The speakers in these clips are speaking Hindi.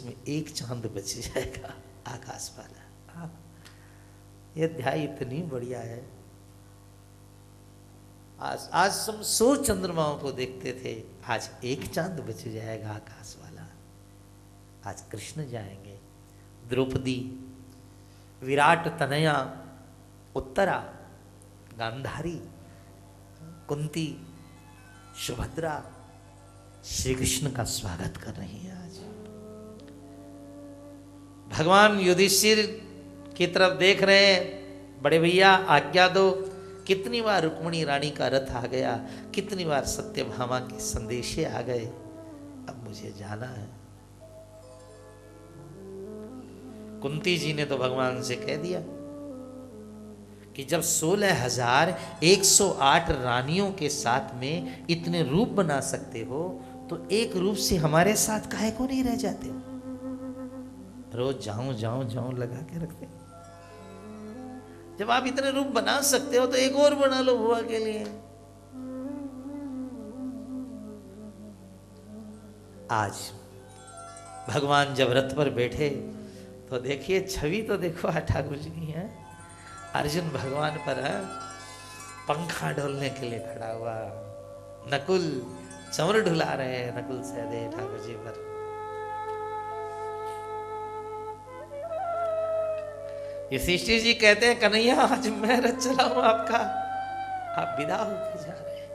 उसमें एक चांद बच जाएगा आकाश वाला। हाँ, ये अध्याय इतनी बढ़िया है। आज हम 100 चंद्रमाओं को देखते थे, आज एक चांद बच जाएगा आकाश वाला। आज कृष्ण जाएंगे, द्रौपदी, विराट तनया, उत्तरा, गांधारी, कुंती, सुभद्रा श्री कृष्ण का स्वागत कर रही है। आज भगवान युधिष्ठिर की तरफ देख रहे हैं, बड़े भैया आज्ञा दो। कितनी बार रुक्मिणी रानी का रथ आ गया, कितनी बार सत्यभामा के संदेशे आ गए, अब मुझे जाना है। कुंती जी ने तो भगवान से कह दिया कि जब 16,108 रानियों के साथ में इतने रूप बना सकते हो तो एक रूप से हमारे साथ काहे को नहीं रह जाते? रोज जाऊं जाऊं जाऊं लगा के रखते। जब आप इतने रूप बना सकते हो तो एक और बना लो बुआ के लिए। आज भगवान जब रथ पर बैठे तो देखिए, छवि तो देखो ठाकुर जी की है। अर्जुन भगवान पर पंखा डोलने के लिए खड़ा हुआ, नकुल चंवर ढुला रहे हैं, नकुल सहदेव ठाकुर जी पर। युधिष्ठिर जी कहते हैं, कन्हैया आज मैं रथ चलाऊं आपका, आप विदा होके जा रहे हैं।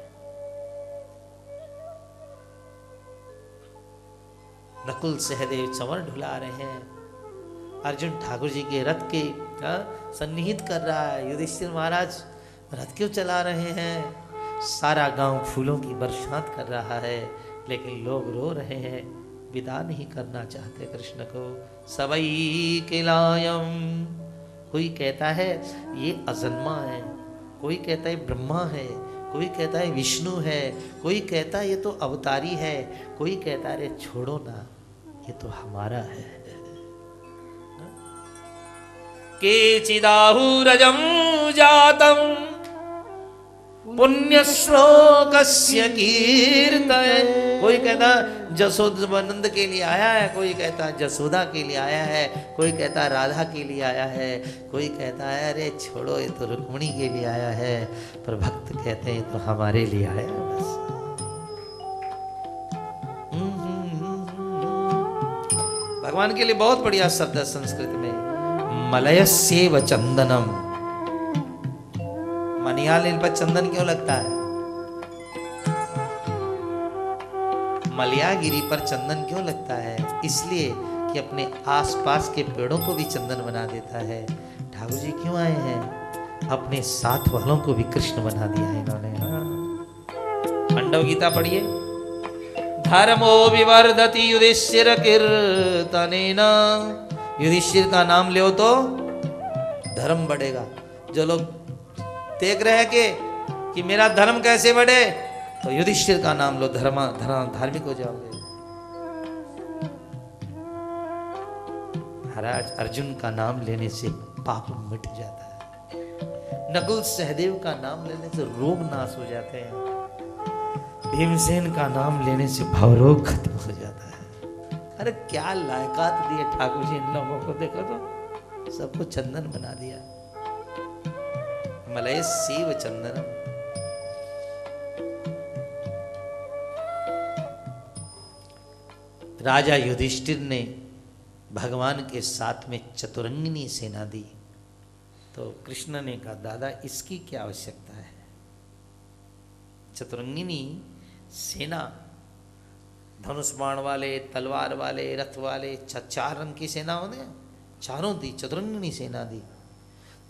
नकुल सहदेव चंवर ढुला रहे हैं, अर्जुन ठाकुर जी के रथ के सन्निहित कर रहा है। युधिष्ठिर महाराज रथ क्यों चला रहे हैं? सारा गांव फूलों की बरसात कर रहा है, लेकिन लोग रो रहे हैं, विदा नहीं करना चाहते कृष्ण को। सबई किलायम, कोई कहता है ये अजन्मा है, कोई कहता है ब्रह्मा है, कोई कहता है विष्णु है, कोई कहता है ये तो अवतारी है, कोई कहता है अरे छोड़ो ना, ये तो हमारा है। केचिदाहुरजं जातं पुण्य श्लोकस्य कीर्तय। कोई कहता जसोदानंद के लिए आया है, कोई कहता जसोदा के लिए आया है, कोई कहता राधा के लिए आया है, कोई कहता है अरे छोड़ो ये तो रुक्मिणी के लिए आया है, पर भक्त कहते हैं तो हमारे लिए आया है बस। भगवान के लिए बहुत बढ़िया शब्द है संस्कृत में, मलयस्येव चंदनम। मनिहाल इन पर चंदन क्यों लगता है? मलयागिरी पर चंदन क्यों लगता है? इसलिए कि अपने आसपास के पेड़ों को भी चंदन बना देता है। ठाकुर जी क्यों आए हैं? अपने साथ वालों को भी कृष्ण बना दिया है इन्होंने। पांडव गीता पढ़िए, धर्मो विवर्धति युधिष्ठिर कीर्तनेन। युधिष्ठिर का नाम ले तो धर्म बढ़ेगा। जो लोग देख रहे हैं कि मेरा धर्म कैसे बढ़े, तो युधिष्ठिर का नाम लो, धार्मिक हो जाओगे। महाराज अर्जुन का नाम लेने से पाप मिट जाता है, नकुल सहदेव का नाम लेने से रोग नाश हो जाते हैं, भीमसेन का नाम लेने से भवरोग खत्म हो जाता है। अरे क्या लायकात दिए ठाकुर जी इन लोगों को, देखो तो सबको चंदन बना दिया। मलय शिव चंदनम। राजा युधिष्ठिर ने भगवान के साथ में चतुरंगिनी सेना दी, तो कृष्ण ने कहा दादा इसकी क्या आवश्यकता है? चतुरंगिनी सेना, धनुष बाण वाले, तलवार वाले, रथ वाले, चार रंग की सेना होने, चारों दी, चतुरंगिनी सेना दी।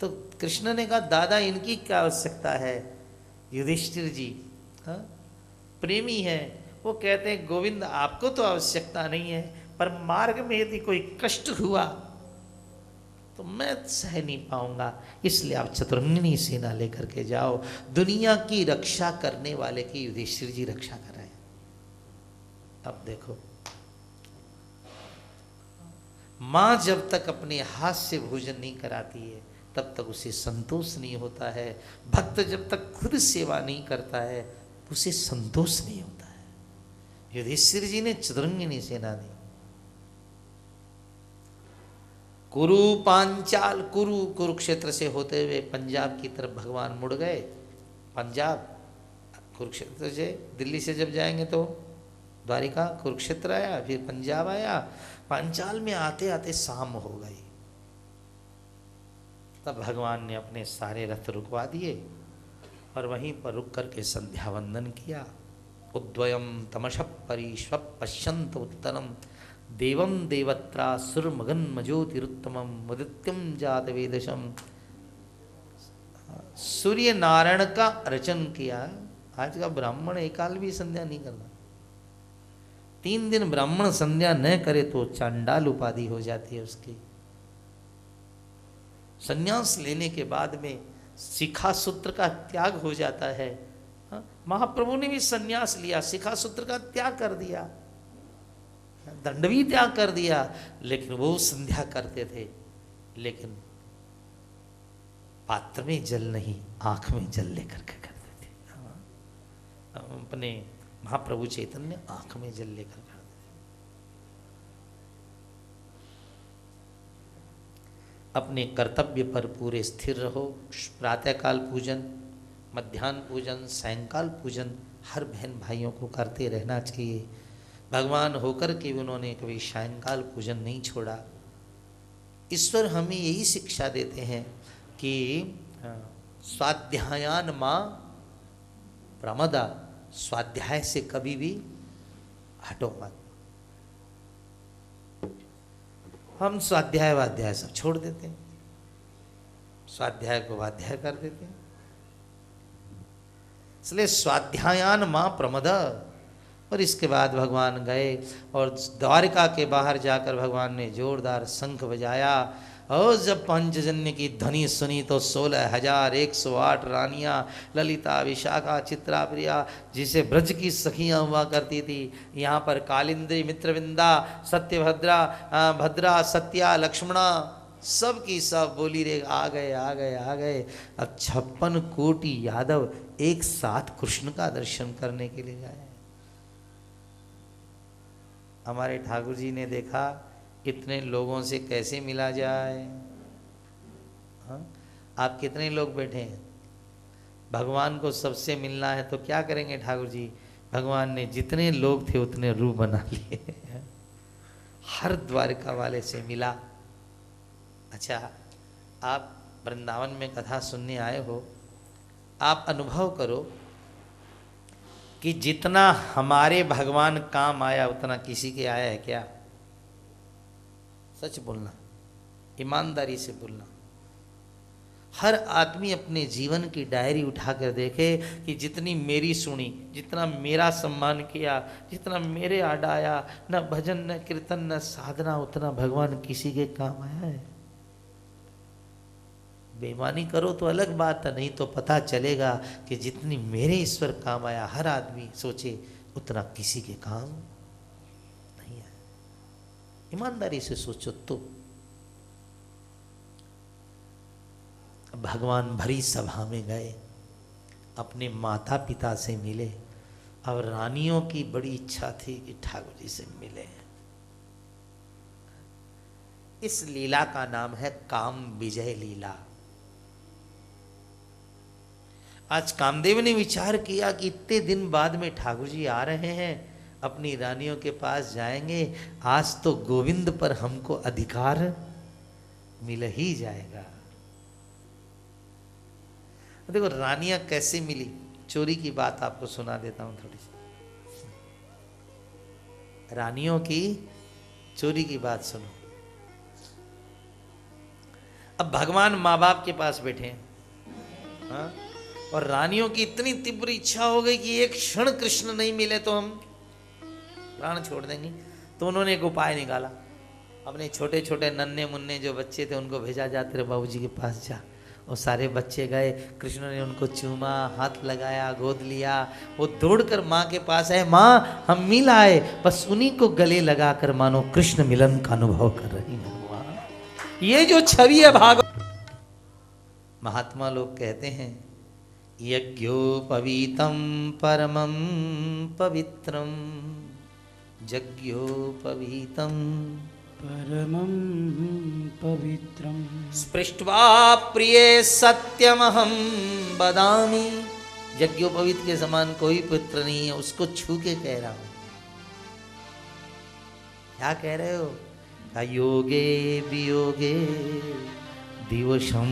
तो कृष्ण ने कहा दादा इनकी क्या आवश्यकता है? युधिष्ठिर जी प्रेमी है, वो कहते हैं गोविंद आपको तो आवश्यकता नहीं है, पर मार्ग में यदि कोई कष्ट हुआ तो मैं सह नहीं पाऊंगा, इसलिए आप चतुरंगिनी सेना लेकर के जाओ। दुनिया की रक्षा करने वाले की युधिष्ठिर जी रक्षा कर रहे हैं। अब देखो, मां जब तक अपने हाथ से भोजन नहीं कराती है तब तक उसे संतोष नहीं होता है। भक्त जब तक खुद सेवा नहीं करता है उसे संतोष नहीं होता है। युधिष्ठिर जी ने चतुरंगिनी सेना दी। कुरु पांचाल, कुरु कुरुक्षेत्र से होते हुए पंजाब की तरफ भगवान मुड़ गए। पंजाब कुरुक्षेत्र से, दिल्ली से जब जाएंगे तो द्वारिका, कुरुक्षेत्र आया, फिर पंजाब आया, पांचाल में आते आते शाम हो गई। तब भगवान ने अपने सारे रथ रुकवा दिए और वहीं पर रुक करके संध्या वंदन किया। उद्वयम तमशः परीश्व पश्यन्त उत्तरम देवम देवत्रा सुरमगन ज्योतिरुत्तमम मुदित्यम जात वेदशम। सूर्य नारायण का अर्चन किया। आज का ब्राह्मण एक काल भी संध्या नहीं करता। 3 दिन ब्राह्मण संध्या न करे तो चांडाल उपाधि हो जाती है उसकी। संन्यास लेने के बाद में शिखा सूत्र का त्याग हो जाता है। महाप्रभु ने भी संन्यास लिया, शिखा सूत्र का त्याग कर दिया, दंड भी त्याग कर दिया, लेकिन वो संध्या करते थे। लेकिन पात्र में जल नहीं, आंख में जल लेकर के करते थे। अपने महाप्रभु चैतन्य आंख में जल लेकर करते थे। अपने कर्तव्य पर पूरे स्थिर रहो। प्रातःकाल पूजन, मध्याह्न पूजन, सायंकाल पूजन हर बहन भाइयों को करते रहना चाहिए। भगवान होकर के उन्होंने कभी सायंकाल पूजन नहीं छोड़ा। ईश्वर हमें यही शिक्षा देते हैं कि स्वाध्यायान मां प्रमदा, स्वाध्याय से कभी भी हटो मत। हम स्वाध्याय वाध्याय सब छोड़ देते हैं, स्वाध्याय को वाध्याय कर देते हैं। इसलिए स्वाध्यायान मां प्रमदा। और इसके बाद भगवान गए और द्वारिका के बाहर जाकर भगवान ने जोरदार शंख बजाया। और जब पंचजन्य की ध्वनि सुनी तो 16,108 रानियां, ललिता, विशाखा, चित्रा, प्रिया, जिसे ब्रज की सखियां हुआ करती थी, यहाँ पर कालिंदी, मित्रविंदा, सत्यभद्रा, भद्रा, सत्या, लक्ष्मणा, सब की सब बोली रे आ गए आ गए आ गए। अब 56 कोटि यादव एक साथ कृष्ण का दर्शन करने के लिए गए। हमारे ठाकुर जी ने देखा इतने लोगों से कैसे मिला जाए। हाँ? आप कितने लोग बैठे हैं, भगवान को सबसे मिलना है तो क्या करेंगे ठाकुर जी? भगवान ने जितने लोग थे उतने रूप बना लिए, हर द्वारका वाले से मिला। अच्छा, आप वृंदावन में कथा सुनने आए हो, आप अनुभव करो कि जितना हमारे भगवान काम आया उतना किसी के आया है क्या? सच बोलना, ईमानदारी से बोलना। हर आदमी अपने जीवन की डायरी उठाकर देखे कि जितनी मेरी सुनी, जितना मेरा सम्मान किया, जितना मेरे आड़ आया, न भजन न कीर्तन न साधना, उतना भगवान किसी के काम आया है? बेईमानी करो तो अलग बात है, नहीं तो पता चलेगा कि जितनी मेरे ईश्वर काम आया, हर आदमी सोचे उतना किसी के काम नहीं है। ईमानदारी से सोचो तो। भगवान भरी सभा में गए, अपने माता पिता से मिले। अब रानियों की बड़ी इच्छा थी कि ठाकुर जी से मिले। इस लीला का नाम है काम विजय लीला। आज कामदेव ने विचार किया कि इतने दिन बाद में ठाकुर जी आ रहे हैं, अपनी रानियों के पास जाएंगे, आज तो गोविंद पर हमको अधिकार मिल ही जाएगा। देखो रानियां कैसे मिली, चोरी की बात आपको सुना देता हूं थोड़ी सी। रानियों की चोरी की बात सुनो। अब भगवान माँ बाप के पास बैठे हैं, हाँ? और रानियों की इतनी तीव्र इच्छा हो गई कि एक क्षण कृष्ण नहीं मिले तो हम प्राण छोड़ देंगे। तो उन्होंने एक उपाय निकाला। अपने छोटे छोटे नन्हे मुन्ने जो बच्चे थे उनको भेजा, जा तेरे बाबूजी के पास जा। और सारे बच्चे गए, कृष्ण ने उनको चूमा, हाथ लगाया, गोद लिया। वो दौड़कर माँ के पास आए, माँ हम मिल आए। बस उन्हीं को गले लगाकर मानो कृष्ण मिलन का अनुभव कर रही है। ये जो छवि है भागवत, महात्मा लोग कहते हैं यज्ञोपवीतं परमं पवित्रं, यज्ञोपवीतं परमं पवित्रं स्पृष्ट्वा प्रिये सत्यमहं वदामि। यज्ञोपवीत के समान कोई पुत्र नहीं है, उसको छू के कह रहा हूं। क्या कह रहे हो? योगे वियोगे दिवसं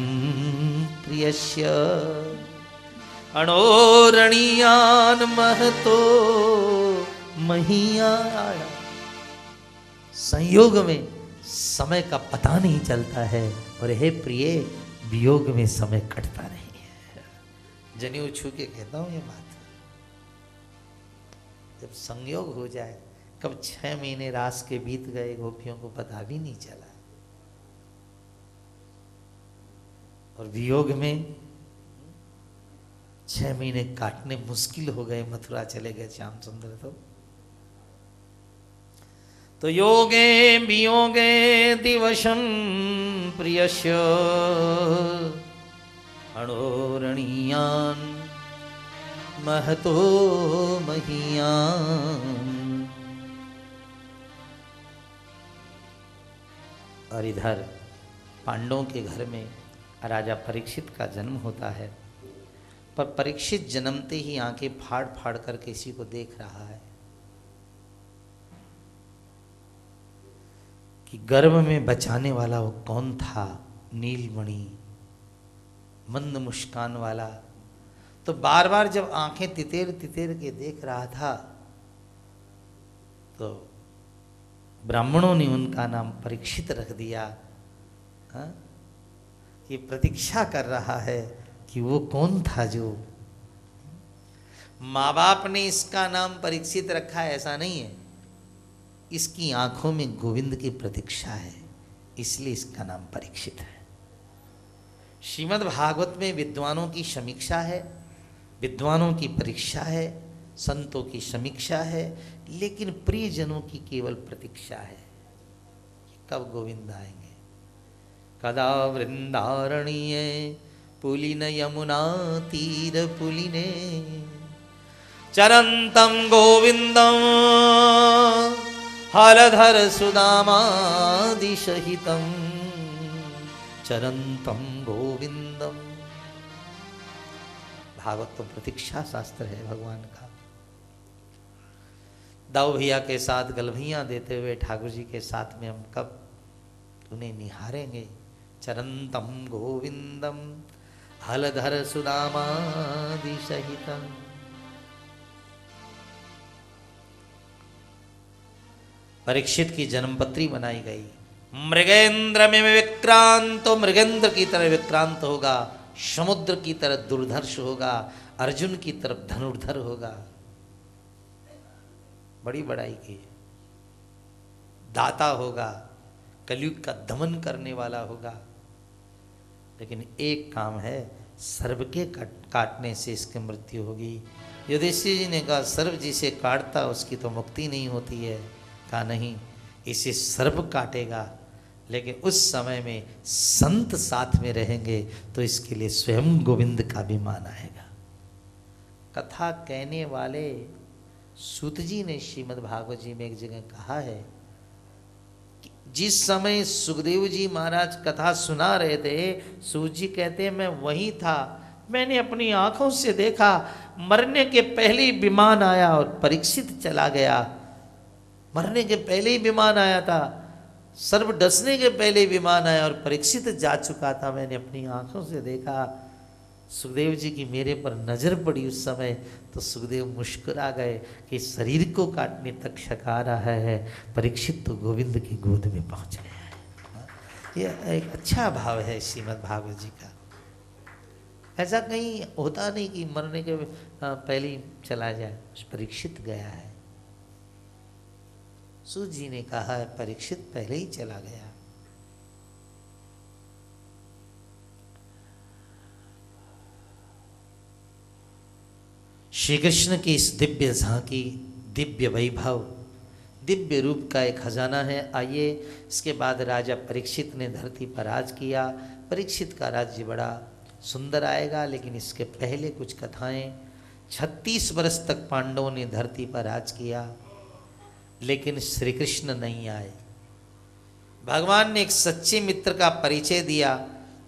प्रियस्य अणोरणीयान् महतो महीयान। संयोग में समय का पता नहीं चलता है, और हे प्रिय, वियोग में समय कटता नहीं है। जनेऊ छू के कहता हूं ये बात। जब संयोग हो जाए, कब 6 महीने रास के बीत गए, गोपियों को पता भी नहीं चला। और वियोग में 6 महीने काटने मुश्किल हो गए। मथुरा चले गए श्याम सुंदर। तो योगे वियोगे दिवसं प्रियस्य अणोरणीयान् महतो महीयान्। और इधर पांडवों के घर में राजा परीक्षित का जन्म होता है। पर परीक्षित जन्मते ही आंखें फाड़ फाड़ कर किसी को देख रहा है कि गर्भ में बचाने वाला वो कौन था। नीलमणि, मंद मुस्कान वाला। तो बार बार जब आंखें तितेर तितेर के देख रहा था, तो ब्राह्मणों ने उनका नाम परीक्षित रख दिया। कि प्रतीक्षा कर रहा है कि वो कौन था। जो माँ बाप ने इसका नाम परीक्षित रखा है ऐसा नहीं है, इसकी आंखों में गोविंद की प्रतीक्षा है, इसलिए इसका नाम परीक्षित है। श्रीमद् भागवत में विद्वानों की समीक्षा है, विद्वानों की परीक्षा है, संतों की समीक्षा है, लेकिन प्रियजनों की केवल प्रतीक्षा है कब गोविंद आएंगे। कदा वृंदारण्ये पुलिन यमुना तीर पुलिने चरंतम गोविंदम हलधर सुदामादि सहितम चरंतम गोविंदम। भागवत तो प्रतीक्षा शास्त्र है भगवान का। दाऊ भैया के साथ गलभैया देते हुए ठाकुर जी के साथ में हम कब उन्हें निहारेंगे। चरंतम गोविंदम हलधर सुदामादि सहितम। परीक्षित की जन्मपत्री बनाई गई। मृगेंद्र में विक्रांत, तो मृगेंद्र की तरह विक्रांत होगा, समुद्र की तरह दुर्धर्ष होगा, अर्जुन की तरफ धनुर्धर होगा। बड़ी बड़ाई की। दाता होगा, कलयुग का दमन करने वाला होगा। लेकिन एक काम है, सर्प के काटने से इसकी मृत्यु होगी। युधिष्ठिर जी ने कहा सर्प जिसे काटता उसकी तो मुक्ति नहीं होती है। कहा नहीं, इसे सर्प काटेगा, लेकिन उस समय में संत साथ में रहेंगे तो इसके लिए स्वयं गोविंद का भी मान आएगा। कथा कहने वाले सूत जी ने श्रीमद् भागवत जी में एक जगह कहा है कि जिस समय सुखदेव जी महाराज कथा सुना रहे थे, सूत जी कहते हैं मैं वहीं था, मैंने अपनी आंखों से देखा। मरने के पहले ही विमान आया और परीक्षित चला गया। मरने के पहले ही विमान आया था, सर्प डसने के पहले ही विमान आया और परीक्षित जा चुका था। मैंने अपनी आंखों से देखा। सुखदेव जी की मेरे पर नजर पड़ी उस समय, तो सुखदेव मुस्कुरा गए कि शरीर को काटने तक शका रहा है, परीक्षित तो गोविंद की गोद में पहुंच गया है। ये एक अच्छा भाव है श्रीमद् भागवत जी का। ऐसा कहीं होता नहीं कि मरने के पहले ही चला जाए। परीक्षित गया है। सूत जी ने कहा है परीक्षित पहले ही चला गया। श्री कृष्ण की इस दिव्य झांकी, दिव्य वैभव, दिव्य रूप का एक खजाना है। आइए, इसके बाद राजा परीक्षित ने धरती पर राज किया। परीक्षित का राज्य बड़ा सुंदर आएगा, लेकिन इसके पहले कुछ कथाएं। 36 वर्ष तक पांडवों ने धरती पर राज किया, लेकिन श्री कृष्ण नहीं आए। भगवान ने एक सच्चे मित्र का परिचय दिया,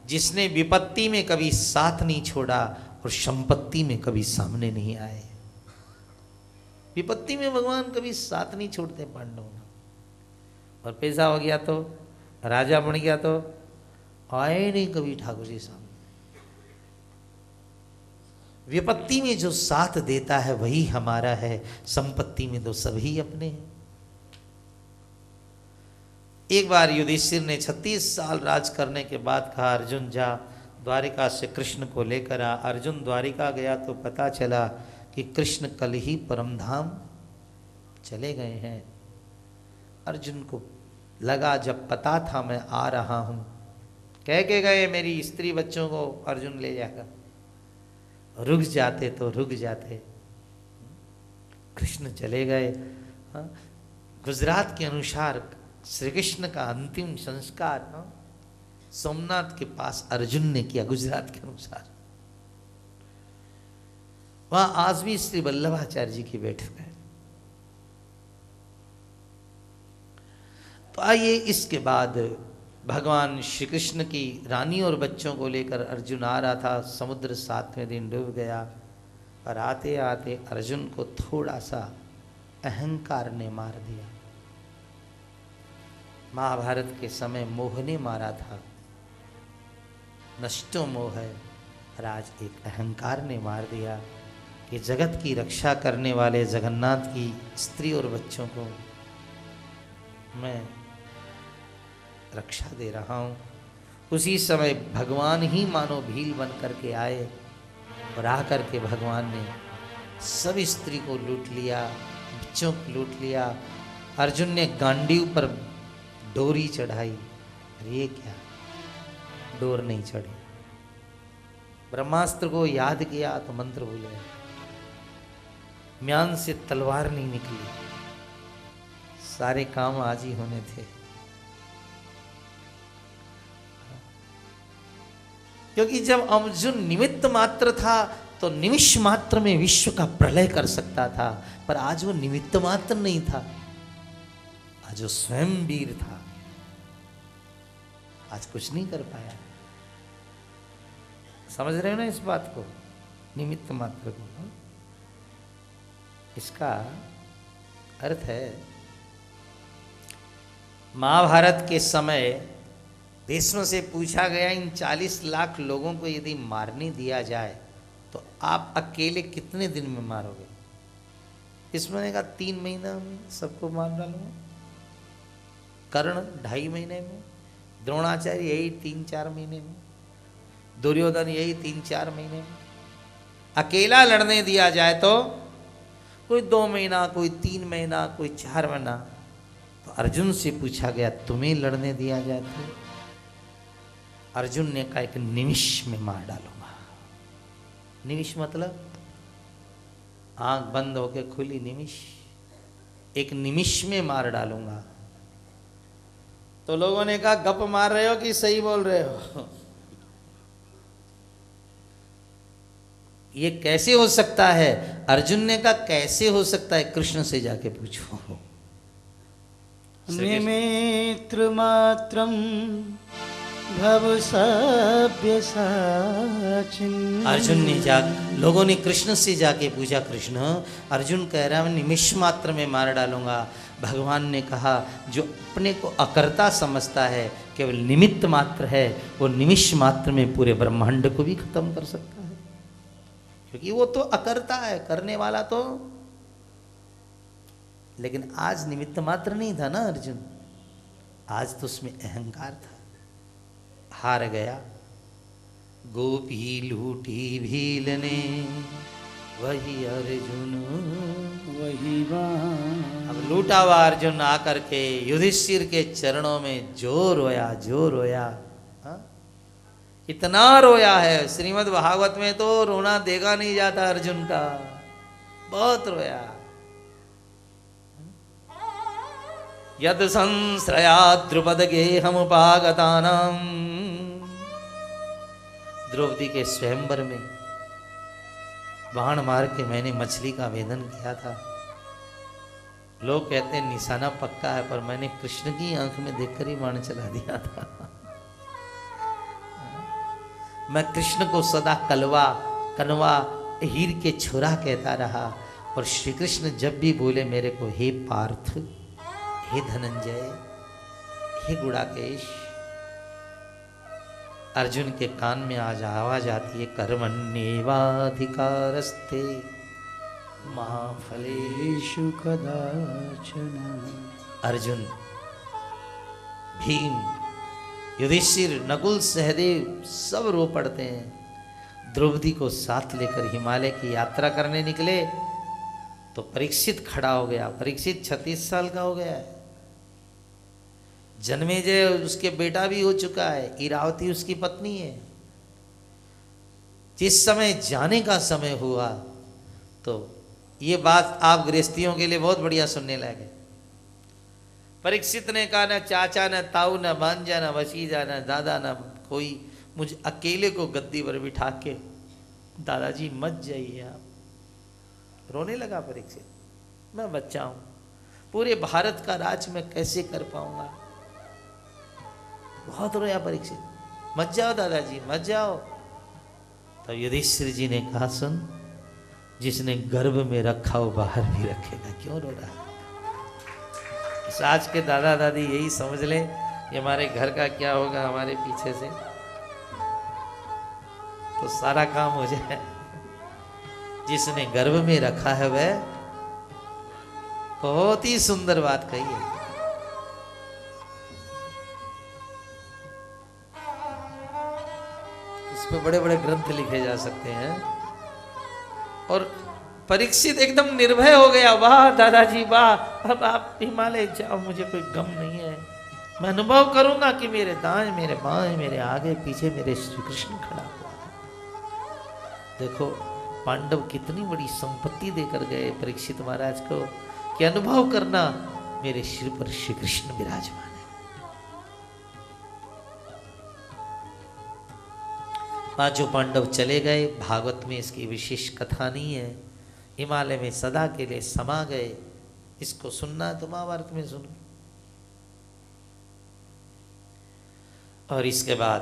जिसने विपत्ति में कभी साथ नहीं छोड़ा और संपत्ति में कभी सामने नहीं आए। विपत्ति में भगवान कभी साथ नहीं छोड़ते पांडवों में, और पैसा हो गया तो, राजा बन गया तो आए नहीं कभी ठाकुर जी सामने। विपत्ति में जो साथ देता है वही हमारा है, संपत्ति में तो सभी अपने हैं। एक बार युधिष्ठिर ने 36 साल राज करने के बाद कहा, अर्जुन जा द्वारिका से कृष्ण को लेकर आ। अर्जुन द्वारिका गया तो पता चला कि कृष्ण कल ही परमधाम चले गए हैं। अर्जुन को लगा जब पता था मैं आ रहा हूं, कह के गए मेरी स्त्री बच्चों को अर्जुन ले जाकर, रुक जाते तो रुक जाते, कृष्ण चले गए। हाँ? गुजरात के अनुसार श्री कृष्ण का अंतिम संस्कार सोमनाथ के पास अर्जुन ने किया, गुजरात के अनुसार। वहां आज भी श्री वल्लभाचार्य जी की बैठक है। तो आइए, इसके बाद भगवान श्री कृष्ण की रानी और बच्चों को लेकर अर्जुन आ रहा था। समुद्र 7वें दिन डूब गया, और आते आते अर्जुन को थोड़ा सा अहंकार ने मार दिया। महाभारत के समय मोह ने मारा था, नष्टो मोह है, और आज एक अहंकार ने मार दिया कि जगत की रक्षा करने वाले जगन्नाथ की स्त्री और बच्चों को मैं रक्षा दे रहा हूँ। उसी समय भगवान ही मानो भील बन करके आए, और आकर के भगवान ने सब स्त्री को लूट लिया, बच्चों को लूट लिया। अर्जुन ने गांडीव पर डोरी चढ़ाई, अरे ये क्या, डोर नहीं चढ़ी। ब्रह्मास्त्र को याद किया तो मंत्र भूल गया, म्यान से तलवार नहीं निकली, सारे काम आज ही होने थे। क्योंकि जब अर्जुन निमित्त मात्र था तो निमिष मात्र में विश्व का प्रलय कर सकता था, पर आज वो निमित्त मात्र नहीं था, आज वो स्वयं वीर था, आज कुछ नहीं कर पाया। समझ रहे हो ना इस बात को, निमित्त मात्र को। इसका अर्थ है, महाभारत के समय देशों से पूछा गया, इन 40 लाख लोगों को यदि मारने दिया जाए तो आप अकेले कितने दिन में मारोगे? इसमें ने कहा 3 महीना में सबको मार डालूंगा, कर्ण 2.5 महीने में, द्रोणाचार्य यही 3-4 महीने में, दुर्योधन यही 3-4 महीने में। अकेला लड़ने दिया जाए तो कोई 2 महीना, कोई 3 महीना, कोई 4 महीना। तो अर्जुन से पूछा गया, तुम्हें लड़ने दिया जाए तो? अर्जुन ने कहा, एक निमिष में मार डालूंगा। निमिष मतलब आंख बंद होकर खुली निमिष, एक निमिष में मार डालूंगा। तो लोगों ने कहा, गप मार रहे हो कि सही बोल रहे हो? ये कैसे हो सकता है? अर्जुन ने कहा, कैसे हो सकता है, कृष्ण से जाके पूछो। निमित्र मात्रम भव सभ्य साचिन। अर्जुन ने लोगों ने कृष्ण से जाके पूछा, कृष्ण, अर्जुन कह रहा है निमिष मात्र में मार डालूंगा। भगवान ने कहा, जो अपने को अकर्ता समझता है, केवल निमित्त मात्र है, वो निमिष मात्र में पूरे ब्रह्मांड को भी खत्म कर सकता है, क्योंकि वो तो अकर्ता है, करने वाला तो। लेकिन आज निमित्त मात्र नहीं था ना अर्जुन, आज तो उसमें अहंकार था, हार गया। गोपी लूटी भील ने, वही अर्जुन वही बाण। अब लूटा हुआ अर्जुन आकर के युधिष्ठिर के चरणों में जो रोया, जो रोया, हा? इतना रोया है, श्रीमद् भागवत में तो रोना देखा नहीं जाता अर्जुन का, बहुत रोया। यद संश्रया द्रुपद गेहमुपागतानां, द्रौपदी के स्वयंवर में बाण मार के मैंने मछली का वेदन किया था, लोग कहते हैं निशाना पक्का है, पर मैंने कृष्ण की आंख में देखकर ही बाण चला दिया था। मैं कृष्ण को सदा कलवा, कनवा, हीर के छोरा कहता रहा, और श्री कृष्ण जब भी बोले मेरे को, हे पार्थ, हे धनंजय, हे गुड़ाकेश, अर्जुन के कान में आज आवाज आती है, कर्मण्येवाधिकारस्ते मा फलेषु कदाचन। अर्जुन, भीम, युधिष्ठिर, नकुल, सहदेव सब रो पड़ते हैं। द्रौपदी को साथ लेकर हिमालय की यात्रा करने निकले तो परीक्षित खड़ा हो गया। परीक्षित 36 साल का हो गया है। जन्मेजय उसके बेटा भी हो चुका है, इरावती उसकी पत्नी है। जिस समय जाने का समय हुआ तो ये बात आप गृहस्थियों के लिए बहुत बढ़िया सुनने लगे। परीक्षित ने कहा, न चाचा, न ताऊ, न भांजा, न भतीजा, न दादा, न कोई, मुझे अकेले को गद्दी पर बिठा के, दादाजी मत जाइए आप। रोने लगा परीक्षित, मैं बच्चा हूं, पूरे भारत का राज मैं कैसे कर पाऊंगा। बहुत रोया परीक्षित, मत जाओ दादाजी, मत जाओ। तब युधिष्ठिर जी ने कहा, सुन, जिसने गर्भ में रखा वो बाहर भी रखेगा, क्यों रो रहा है। आज के दादा दादी यही समझ ले कि हमारे घर का क्या होगा हमारे पीछे से, तो सारा काम हो जाए। जिसने गर्भ में रखा है वह, बहुत ही सुंदर बात कही है। इस पे बड़े बड़े ग्रंथ लिखे जा सकते हैं। और परीक्षित एकदम निर्भय हो गया, वाह दादाजी वाह, अब आप हिमालय जाओ, मुझे कोई गम नहीं है। मैं अनुभव करूंगा कि मेरे दाएं, मेरे बाएं, मेरे आगे पीछे मेरे श्री कृष्ण खड़ा हुआ है। देखो पांडव कितनी बड़ी संपत्ति देकर गए परीक्षित महाराज को कि अनुभव करना, मेरे सिर पर श्री कृष्ण विराजमान है। पांचों पांडव चले गए। भागवत में इसकी विशेष कथा नहीं है। हिमालय में सदा के लिए समा गए। इसको सुनना है तो महाभारत में सुनो। और इसके बाद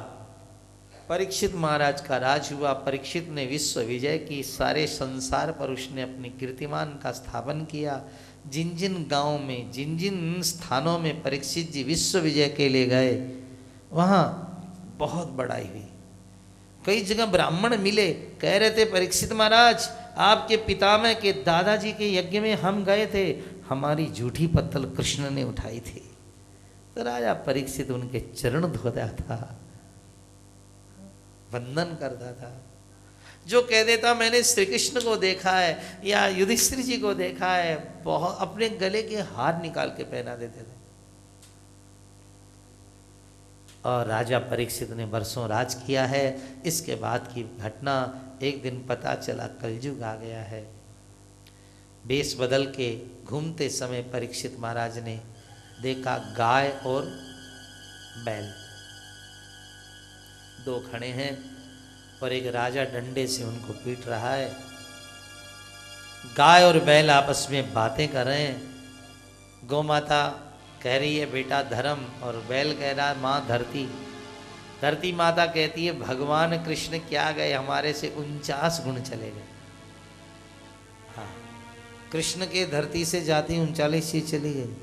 परीक्षित महाराज का राज हुआ। परीक्षित ने विश्व विजय की, सारे संसार पर उसने अपनी कीर्तिमान का स्थापन किया। जिन जिन गांवों में, जिन जिन स्थानों में परीक्षित जी विश्व विजय के लिए गए, वहाँ बहुत बड़ाई हुई। कई जगह ब्राह्मण मिले, कह रहे थे परीक्षित महाराज, आपके पितामह के दादाजी के यज्ञ में हम गए थे, हमारी जूठी पत्तल कृष्ण ने उठाई थी। तो राजा परीक्षित उनके चरण धोता था, वंदन करता था। जो कह देता मैंने श्री कृष्ण को देखा है या युधिष्ठिर जी को देखा है, बहुत अपने गले के हार निकाल के पहना देते थे। और राजा परीक्षित ने वर्षों राज किया है। इसके बाद की घटना, एक दिन पता चला कलयुग आ गया है। वेश बदल के घूमते समय परीक्षित महाराज ने देखा गाय और बैल दो खड़े हैं और एक राजा डंडे से उनको पीट रहा है। गाय और बैल आपस में बातें कर रहे हैं। गौ माता कह रही है बेटा धर्म, और बैल कह रहा है माँ धरती। धरती माता कहती है भगवान कृष्ण क्या गए, हमारे से 49 गुण चले गए। हाँ, कृष्ण के धरती से जाती 39 चीज चली गई।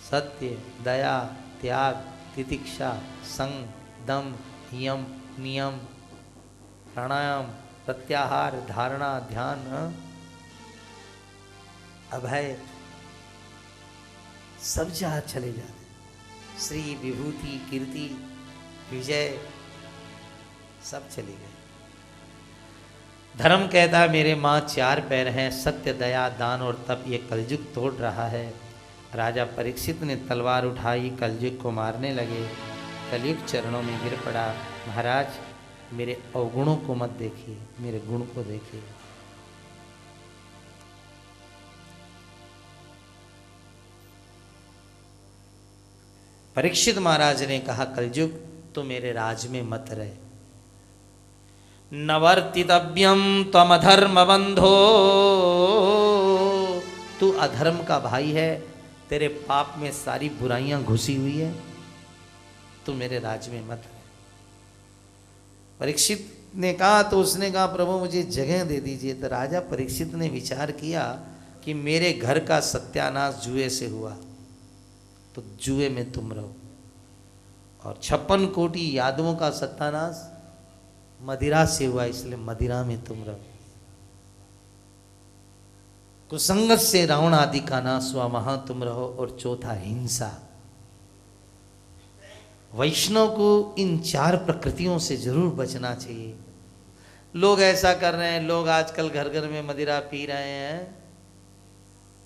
सत्य, दया, त्याग, तितिक्षा, संग, दम, यम, नियम, प्राणायाम, प्रत्याहार, धारणा, ध्यान, अभय, सब जहाँ चले जाते। श्री, विभूति, कीर्ति, विजय, सब चले गए। धर्म कहता मेरे माँ 4 पैर हैं। सत्य, दया, दान और तप ये कलयुग तोड़ रहा है। राजा परीक्षित ने तलवार उठाई, कलयुग को मारने लगे। कलयुग चरणों में गिर पड़ा। महाराज मेरे अवगुणों को मत देखिए, मेरे गुण को देखिए। परीक्षित महाराज ने कहा कलयुग तो मेरे राज में मत रहे। नवर्तितव्यम त्वमधर्म बंधो तू अधर्म का भाई है, तेरे पाप में सारी बुराइयां घुसी हुई है, तू मेरे राज्य में मत रह। परीक्षित ने कहा, तो उसने कहा प्रभु मुझे जगह दे दीजिए। तो राजा परीक्षित ने विचार किया कि मेरे घर का सत्यानाश जुए से हुआ, तो जुए में तुम रहो, और 56 कोटि यादवों का सत्यानाश मदिरा से हुआ, इसलिए मदिरा में तुम रहो। कुसंगत से रावण आदि का नाश हुआ, वहां तुम रहो। और चौथा हिंसा। वैष्णव को इन 4 प्रकृतियों से जरूर बचना चाहिए। लोग ऐसा कर रहे हैं, लोग आजकल घर घर में मदिरा पी रहे हैं।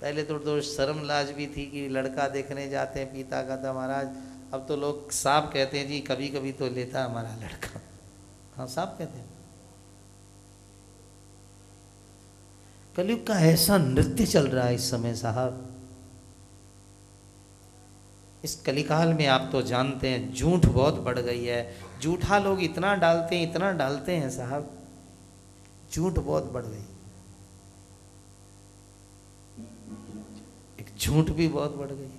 पहले तो शर्म लाज भी थी कि लड़का देखने जाते हैं पीता का था महाराज, अब तो लोग साफ कहते हैं जी कभी कभी तो लेता हमारा लड़का। हाँ साफ कहते हैं। कलयुग का ऐसा नृत्य चल रहा है इस समय साहब। इस कलिकाल में आप तो जानते हैं झूठ बहुत बढ़ गई है। झूठा लोग इतना डालते हैं साहब, झूठ बहुत बढ़ गई। एक झूठ भी बहुत बढ़ गई।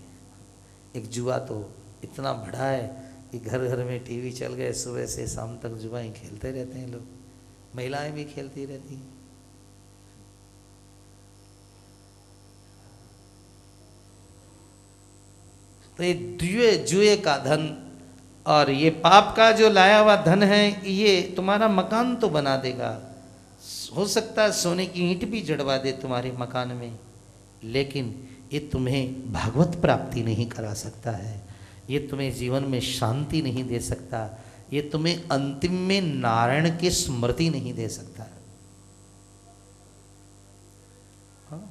एक जुआ तो इतना बढ़ा है कि घर घर में टीवी चल गए, सुबह से शाम तक जुआ ही खेलते रहते हैं लोग, महिलाएं भी खेलती रहती हैं। तो ये जुए का धन और ये पाप का जो लाया हुआ धन है, ये तुम्हारा मकान तो बना देगा, हो सकता है सोने की ईंट भी जड़वा दे तुम्हारे मकान में, लेकिन ये तुम्हें भागवत प्राप्ति नहीं करा सकता है, ये तुम्हें जीवन में शांति नहीं दे सकता, ये तुम्हें अंतिम में नारायण की स्मृति नहीं दे सकता है।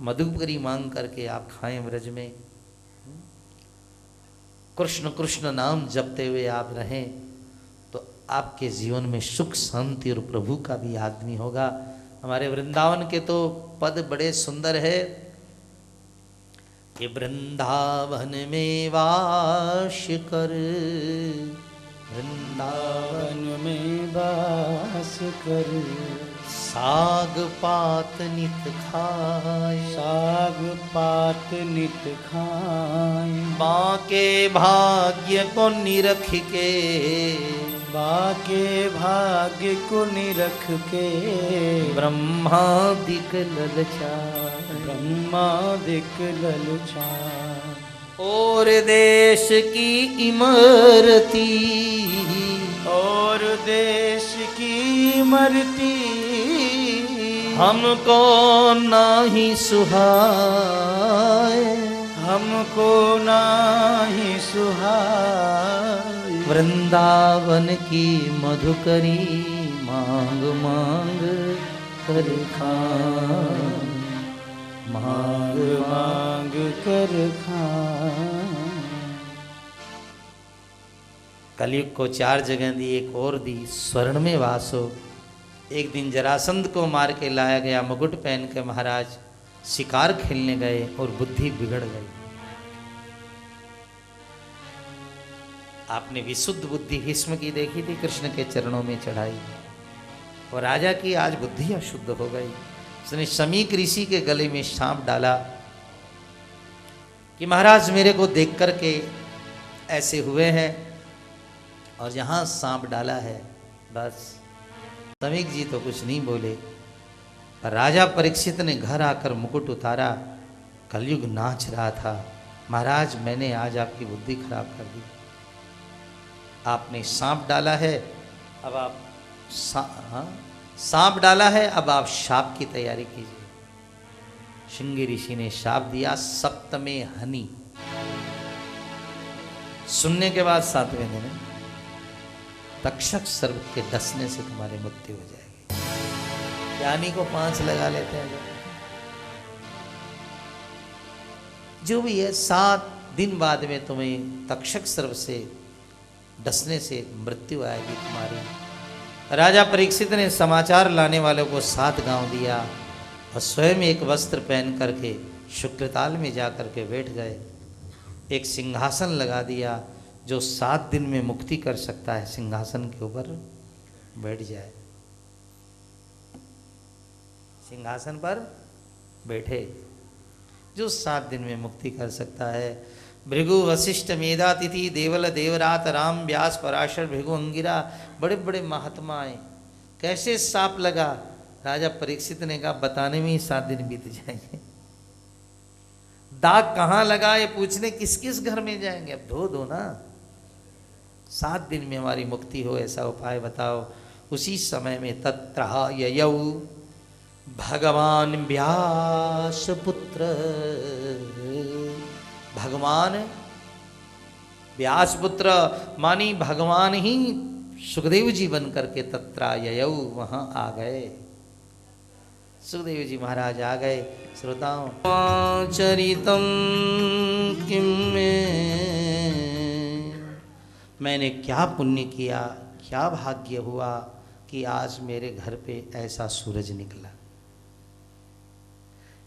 मधुकरी मांग करके आप खाएं व्रज में, कृष्ण कृष्ण नाम जपते हुए आप रहें, तो आपके जीवन में सुख शांति और प्रभु का भी आदमी होगा। हमारे वृंदावन के तो पद बड़े सुंदर है कि वृंदावन में वास कर, वृंदावन में वास कर, साग पात नित खाए, साग पात नित खाए, बाके भाग्य को निरख के, बाके भाग्य को निरख के, ब्रह्मादिक ललचाए, ब्रह्मादिक ललचाए, और देश की इमरती, और देश की इमरती, हमको नाही सुहाए, हमको नाही सुहाए, वृंदावन की मधुकरी मांग मांग कर खाए, मांग मांग कर खाए। कलयुग को 4 जगह दी, एक और दी, स्वर्ण में वास हो। एक दिन जरासंध को मार के लाया गया, मुकुट पहन के महाराज शिकार खेलने गए और बुद्धि बिगड़ गई। आपने विशुद्ध बुद्धि भीष्म की देखी थी, कृष्ण के चरणों में चढ़ाई, और राजा की आज बुद्धि अशुद्ध हो गई। उसने शमीक ऋषि के गले में सांप डाला कि महाराज मेरे को देख करके ऐसे हुए हैं, और जहां सांप डाला है बस। शमीक जी तो कुछ नहीं बोले, पर राजा परीक्षित ने घर आकर मुकुट उतारा। कलयुग नाच रहा था, महाराज मैंने आज आपकी बुद्धि खराब कर दी, आपने सांप डाला है, अब आप सांप डाला है, अब आप शाप की तैयारी कीजिए। श्रृंगी ऋषि ने शाप दिया, सप्तमे हनि। सुनने के बाद 7वें दिन तक्षक सर्प के डसने से तुम्हारी मृत्यु हो जाएगी। ज्ञानी को 5 लगा लेते हैं जो भी है, 7 दिन बाद में तुम्हें तक्षक सर्प से डसने से मृत्यु आएगी तुम्हारी। राजा परीक्षित ने समाचार लाने वालों को 7 गांव दिया, और स्वयं एक वस्त्र पहन करके शुक्रताल में जा करके बैठ गए। एक सिंहासन लगा दिया, जो 7 दिन में मुक्ति कर सकता है सिंहासन के ऊपर बैठ जाए। सिंहासन पर बैठे, जो 7 दिन में मुक्ति कर सकता है। भृगु वशिष्ठ मेधातिथि देवल देवरात राम व्यास पराशर भृगु अंगिरा, बड़े बड़े महात्मा आए। कैसे साप लगा? राजा परीक्षित ने कहा बताने में ही 7 दिन बीत जाएंगे। दाग कहाँ लगा ये पूछने किस किस घर में जाएंगे? अब धो दो ना। 7 दिन में हमारी मुक्ति हो ऐसा उपाय बताओ। उसी समय में तत्र ययौ भगवान व्यास पुत्र, भगवान व्यास पुत्र मानी भगवान ही सुखदेव जी बन करके तत्र ययौ वहां आ गए। सुखदेव जी महाराज आ गए। श्रोताओं, चरितम किम में, मैंने क्या पुण्य किया, क्या भाग्य हुआ कि आज मेरे घर पे ऐसा सूरज निकला।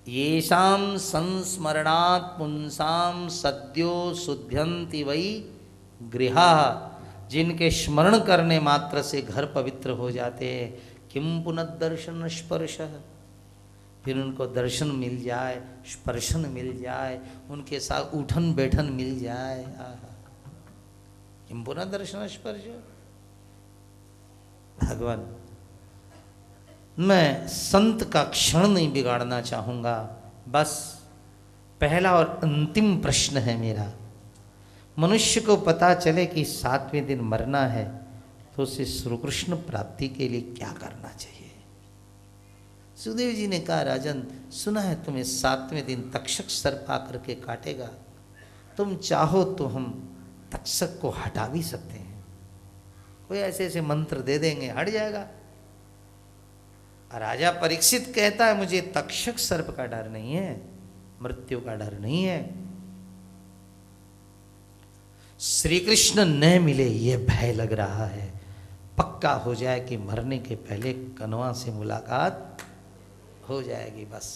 येषां संस्मरणात् पुंसां सद्यो शुद्ध्यन्ति वै गृहाः, जिनके स्मरण करने मात्र से घर पवित्र हो जाते हैं। किम पुनर्दर्शन स्पर्शः, फिर उनको दर्शन मिल जाए, स्पर्शन मिल जाए, उनके साथ उठन बैठन मिल जाए। किम पुनर्दर्शन स्पर्श। भगवान, मैं संत का क्षण नहीं बिगाड़ना चाहूँगा। बस पहला और अंतिम प्रश्न है मेरा, मनुष्य को पता चले कि 7वें दिन मरना है तो उसे श्री कृष्ण प्राप्ति के लिए क्या करना चाहिए? सुखदेव जी ने कहा राजन, सुना है तुम्हें 7वें दिन तक्षक सर्प आकर के काटेगा। तुम चाहो तो हम तक्षक को हटा भी सकते हैं, कोई ऐसे ऐसे मंत्र दे देंगे हट जाएगा। राजा परीक्षित कहता है मुझे तक्षक सर्प का डर नहीं है, मृत्यु का डर नहीं है, श्री कृष्ण न मिले ये भय लग रहा है। पक्का हो जाए कि मरने के पहले कन्वा से मुलाकात हो जाएगी, बस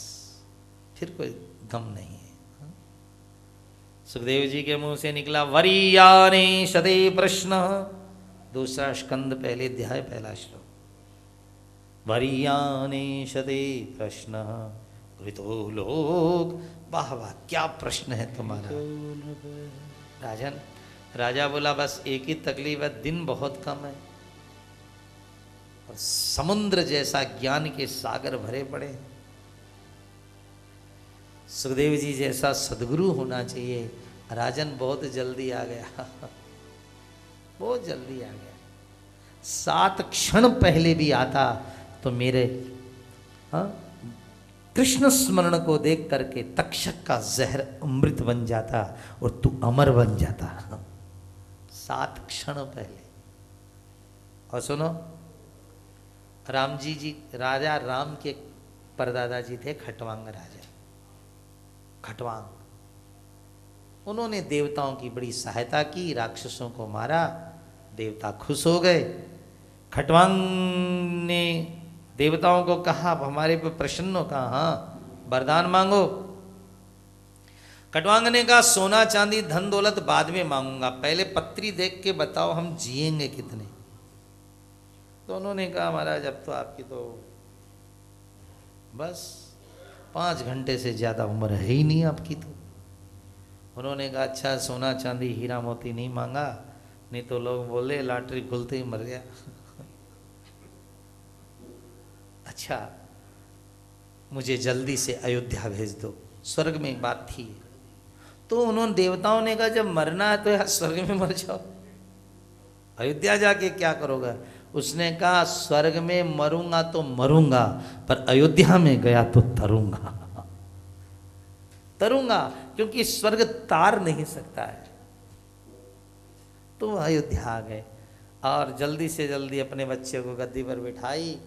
फिर कोई गम नहीं है। सुखदेव जी के मुंह से निकला वरीयाने शते प्रश्न, दूसरा स्कंद पहले अध्याय पहला श्लोक। वरीयाने शते प्रश्न कृतो लोक, वाह वाह क्या प्रश्न है तुम्हारा राजन। राजा बोला बस एक ही तकलीफ है, दिन बहुत कम है और समुद्र जैसा ज्ञान के सागर भरे पड़े। सुखदेव जी जैसा सदगुरु होना चाहिए। राजन बहुत जल्दी आ गया बहुत जल्दी आ गया। 7 क्षण पहले भी आता तो मेरे कृष्ण स्मरण को देख करके तक्षक का जहर अमृत बन जाता और तू अमर बन जाता। 7 क्षण पहले। और सुनो, राम जी राजा राम के परदादा जी थे खटवांग राजा, खटवांग। उन्होंने देवताओं की बड़ी सहायता की, राक्षसों को मारा, देवता खुश हो गए। खटवांग ने देवताओं को कहा हमारे पे प्रसन्न हो, कहा हाँ वरदान मांगो। खटवांग ने कहा सोना चांदी धन दौलत बाद में मांगूंगा, पहले पत्री देख के बताओ हम जिएंगे कितने। तो उन्होंने कहा महाराज अब तो आपकी तो बस 5 घंटे से ज़्यादा उम्र है ही नहीं आपकी तो। उन्होंने कहा अच्छा सोना चांदी हीरा मोती नहीं मांगा, नहीं तो लोग बोले लॉटरी खुलते ही मर गया अच्छा मुझे जल्दी से अयोध्या भेज दो, स्वर्ग में एक बात थी। तो उन्होंने देवताओं ने कहा जब मरना है तो यार स्वर्ग में मर जाओ, अयोध्या जाके क्या करोगे? उसने कहा स्वर्ग में मरूंगा तो मरूंगा, पर अयोध्या में गया तो तरूंगा तरूंगा, क्योंकि स्वर्ग तार नहीं सकता है। तो अयोध्या आ गए और जल्दी से जल्दी अपने बच्चे को गद्दी पर बिठाई।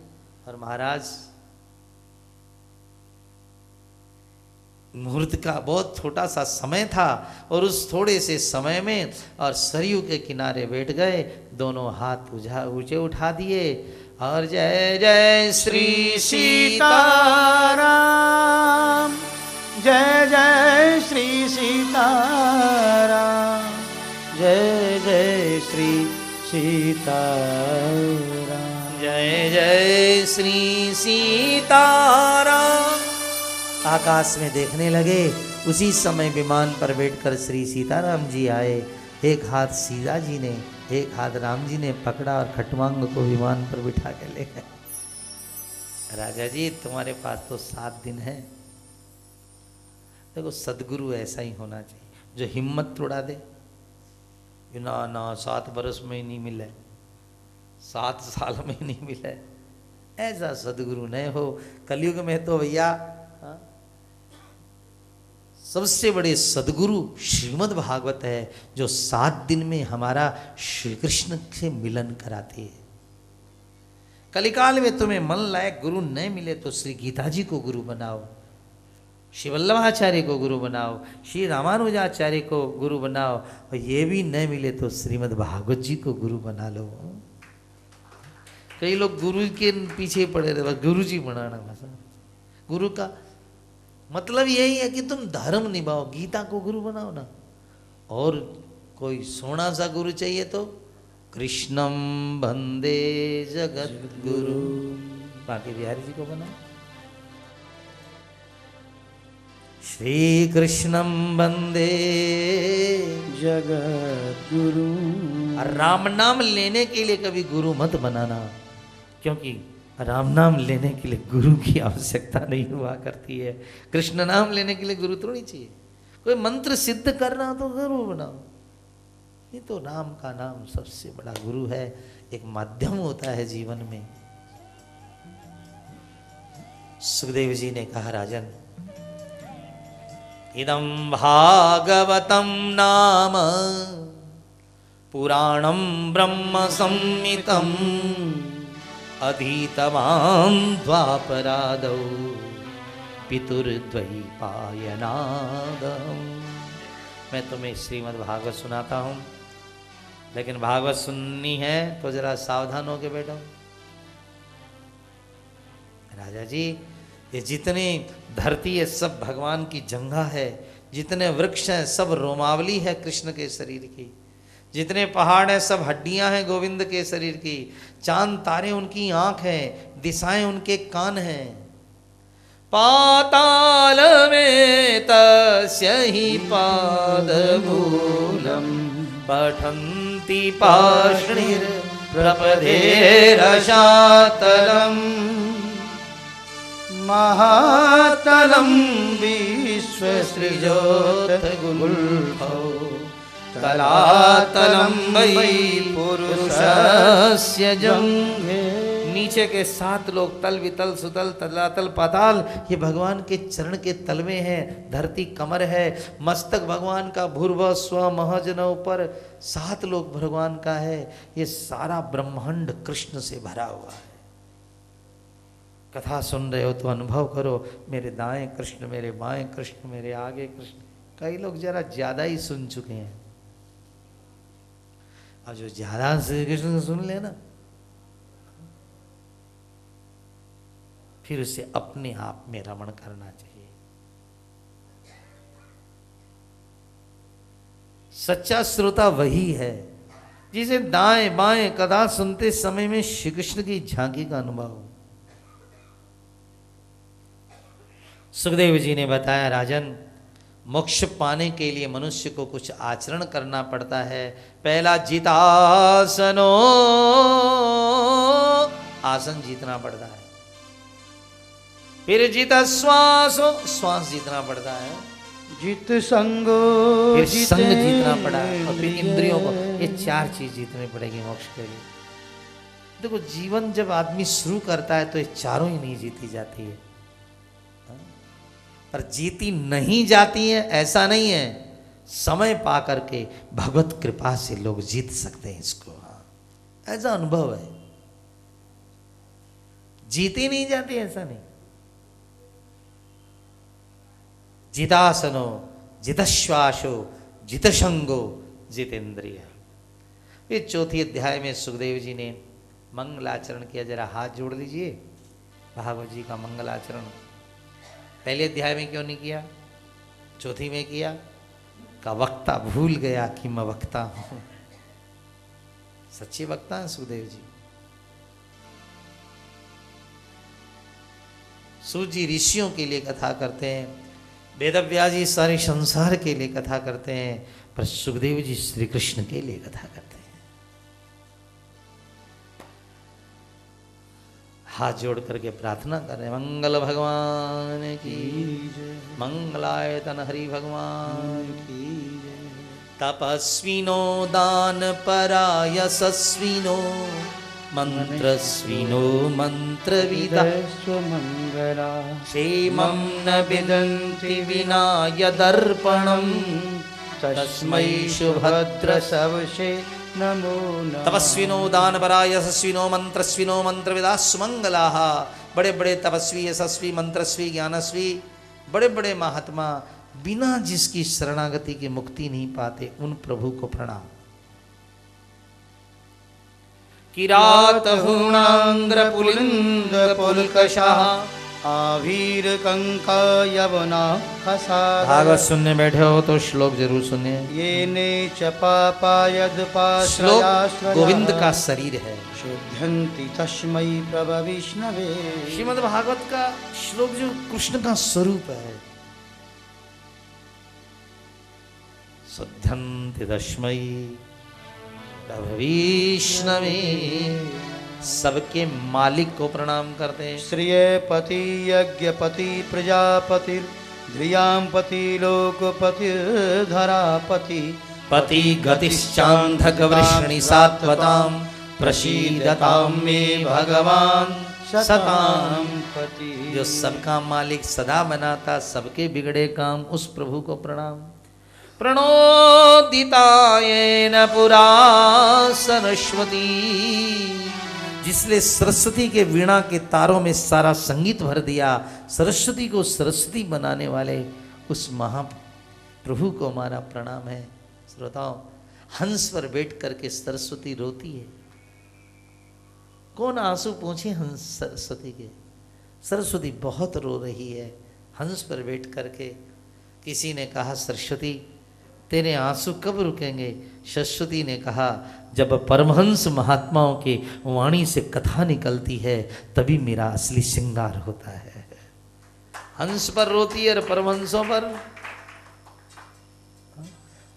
और महाराज मुहूर्त का बहुत छोटा सा समय था और उस थोड़े से समय में और सरयू के किनारे बैठ गए, दोनों हाथ ऊंचे उठा दिए और जय जय श्री सीताराम, जय जय श्री सीताराम, जय जय श्री सीताराम, जय जय श्री सीताराम। आकाश में देखने लगे। उसी समय विमान पर बैठकर श्री सीताराम जी आए। एक हाथ सीता जी ने, एक हाथ राम जी ने पकड़ा और खटवांग को विमान पर बिठा के ले गए। राजा जी तुम्हारे पास तो 7 दिन है। देखो सदगुरु ऐसा ही होना चाहिए जो हिम्मत तोड़ा दे। ना ना 7 बरस में ही नहीं मिले, 7 साल में ही नहीं मिले, ऐसा सदगुरु नहीं हो। कलयुग में तो भैया सबसे बड़े सदगुरु श्रीमद् भागवत है, जो 7 दिन में हमारा श्री कृष्ण से मिलन कराते हैं। कलिकाल में तुम्हें मन लायक गुरु नहीं मिले तो श्री गीता जी को गुरु बनाओ, श्री वल्लभाचार्य को गुरु बनाओ, श्री रामानुजाचार्य को गुरु बनाओ, और ये भी नहीं मिले तो श्रीमद् भागवत जी को गुरु बना लो। कई लोग गुरु के पीछे पड़े रहे, बस गुरु जी बनाना। बस गुरु का मतलब यही है कि तुम धर्म निभाओ, गीता को गुरु बनाओ ना। और कोई सोना सा गुरु चाहिए तो कृष्णम वंदे जगत गुरु, बाकी बिहारी जी को बनाओ। श्री कृष्णम वंदे जगत गुरु। राम नाम लेने के लिए कभी गुरु मत बनाना, क्योंकि राम नाम लेने के लिए गुरु की आवश्यकता नहीं हुआ करती है। कृष्ण नाम लेने के लिए गुरु थोड़ी चाहिए। कोई मंत्र सिद्ध करना तो गुरु बनाओ। ये तो राम का नाम सबसे बड़ा गुरु है, एक माध्यम होता है जीवन में। सुखदेव जी ने कहा राजन, इदं भागवतं नाम पुराणं ब्रह्म संहितं अधीतवान् द्वापरादौ पितुर्द्वैपायनादम्। मैं तुम्हें श्रीमद् भागवत सुनाता हूँ, लेकिन भागवत सुननी है तो जरा सावधान होके बैठो। राजा जी ये जितनी धरती है सब भगवान की जंघा है, जितने वृक्ष हैं सब रोमावली है कृष्ण के शरीर की, जितने पहाड़ हैं सब हड्डियां हैं गोविंद के शरीर की, चांद तारे उनकी आंख हैं, दिशाएं उनके कान हैं। पाताल में तस्य ही पादमूलम पठन्ति पाषणिर प्रपदेरशातलम महातलं विश्वसृजोत गुल्फौ तलातलं वै पुरुषस्य जंघे। नीचे के 7 लोग तल वितल सुतल तलातल पाताल, ये भगवान के चरण के तल में है। धरती कमर है, मस्तक भगवान का भूर्भुवः स्वः महजनौ पर 7 लोग भगवान का है। ये सारा ब्रह्मांड कृष्ण से भरा हुआ है। कथा सुन रहे हो तो अनुभव करो, मेरे दाएं कृष्ण, मेरे बाएं कृष्ण, मेरे आगे कृष्ण। कई लोग जरा ज्यादा ही सुन चुके हैं, और जो ज्यादा श्री कृष्ण सुन लेना फिर उसे अपने आप में रमण करना चाहिए। सच्चा श्रोता वही है जिसे दाएं बाएं कथा सुनते समय में श्री कृष्ण की झांकी का अनुभव हो। सुखदेव जी ने बताया राजन, मोक्ष पाने के लिए मनुष्य को कुछ आचरण करना पड़ता है। पहला जितासनो, आसन जीतना पड़ता है। फिर जीता श्वासो, श्वास जीतना पड़ता है। जित संगो, फिर संग जीतना पड़ा, और फिर इंद्रियों को। ये 4 चीज जीतनी पड़ेगी मोक्ष के लिए। देखो जीवन जब आदमी शुरू करता है तो ये चारों ही नहीं जीती जाती है, पर जीती नहीं जाती है ऐसा नहीं है। समय पा करके भगवत कृपा से लोग जीत सकते हैं इसको। ऐसा अनुभव है, जीती नहीं जाती ऐसा नहीं। जितासनो, जितश्वासो, जितशंगो, जितेंद्रिय। ये 4थे अध्याय में सुखदेव जी ने मंगलाचरण किया। जरा हाथ जोड़ लीजिए। भागवत जी का मंगलाचरण पहले अध्याय में क्यों नहीं किया, 4थी में किया? का वक्ता भूल गया कि मैं वक्ता हूं। सच्चे वक्ता हैं सुखदेव जी। सूत जी ऋषियों के लिए कथा करते हैं, वेदव्यास जी सारे संसार के लिए कथा करते हैं, पर सुखदेव जी श्री कृष्ण के लिए कथा करते हैं। हाथ जोड़ करके प्रार्थना कर रहे हैं, मंगल भगवान की, मंगलायतन हरि भगवान की। तपस्विनो दान परा यशस्विनो मंत्रस्विनो मंत्रविदा स्वमंगला क्षेमं न विदन्ति विना यदर्पणम् तस्मै सुभद्र सबसे नमो नमः। तपस्विनो दान परा यशस्विनो मंत्रस्विनो मंत्रविदा सुमंगलाः। बड़े बड़े तपस्वी, यशस्वी, मंत्रस्वी, ज्ञानस्वी, बड़े बड़े महात्मा बिना जिसकी शरणागति की मुक्ति नहीं पाते, उन प्रभु को प्रणाम। किरात हूणांग्र पुलिंद पुलकशाह आवीर कंका यवना खसा। भागवत सुनने बैठे हो तो श्लोक जरूर सुनिए। ये ने चपापायद श्लोक गोविंद का शरीर है। शुद्धंति तस्मै प्रभ विष्णवे। श्रीमद् भागवत का श्लोक जो कृष्ण का स्वरूप है। शुद्धंति तस्मै प्रभ विष्णवे। सबके मालिक को प्रणाम करते हैं। श्रियपति यज्ञपति प्रजापति ध्रियांपति लोकपति धरापति पति गतिश्चान्धक वृष्णि सात्वतां प्रसीदतां मे भगवान सतां पति। जो सबका मालिक सदा बनाता सबके बिगड़े काम, उस प्रभु को प्रणाम। प्रणोदितायेन पुरा सरस्वती। जिसने सरस्वती के वीणा के तारों में सारा संगीत भर दिया, सरस्वती को सरस्वती बनाने वाले उस महाप्रभु को हमारा प्रणाम है। श्रोताओ, हंस पर बैठ करके सरस्वती रोती है। कौन आंसू पोंछे हंस सरस्वती के? सरस्वती बहुत रो रही है हंस पर बैठ करके। किसी ने कहा, सरस्वती तेरे आंसू कब रुकेंगे? सरस्वती ने कहा, जब परमहंस महात्माओं के वाणी से कथा निकलती है तभी मेरा असली श्रृंगार होता है। हंस पर रोती है और परमहंसों पर।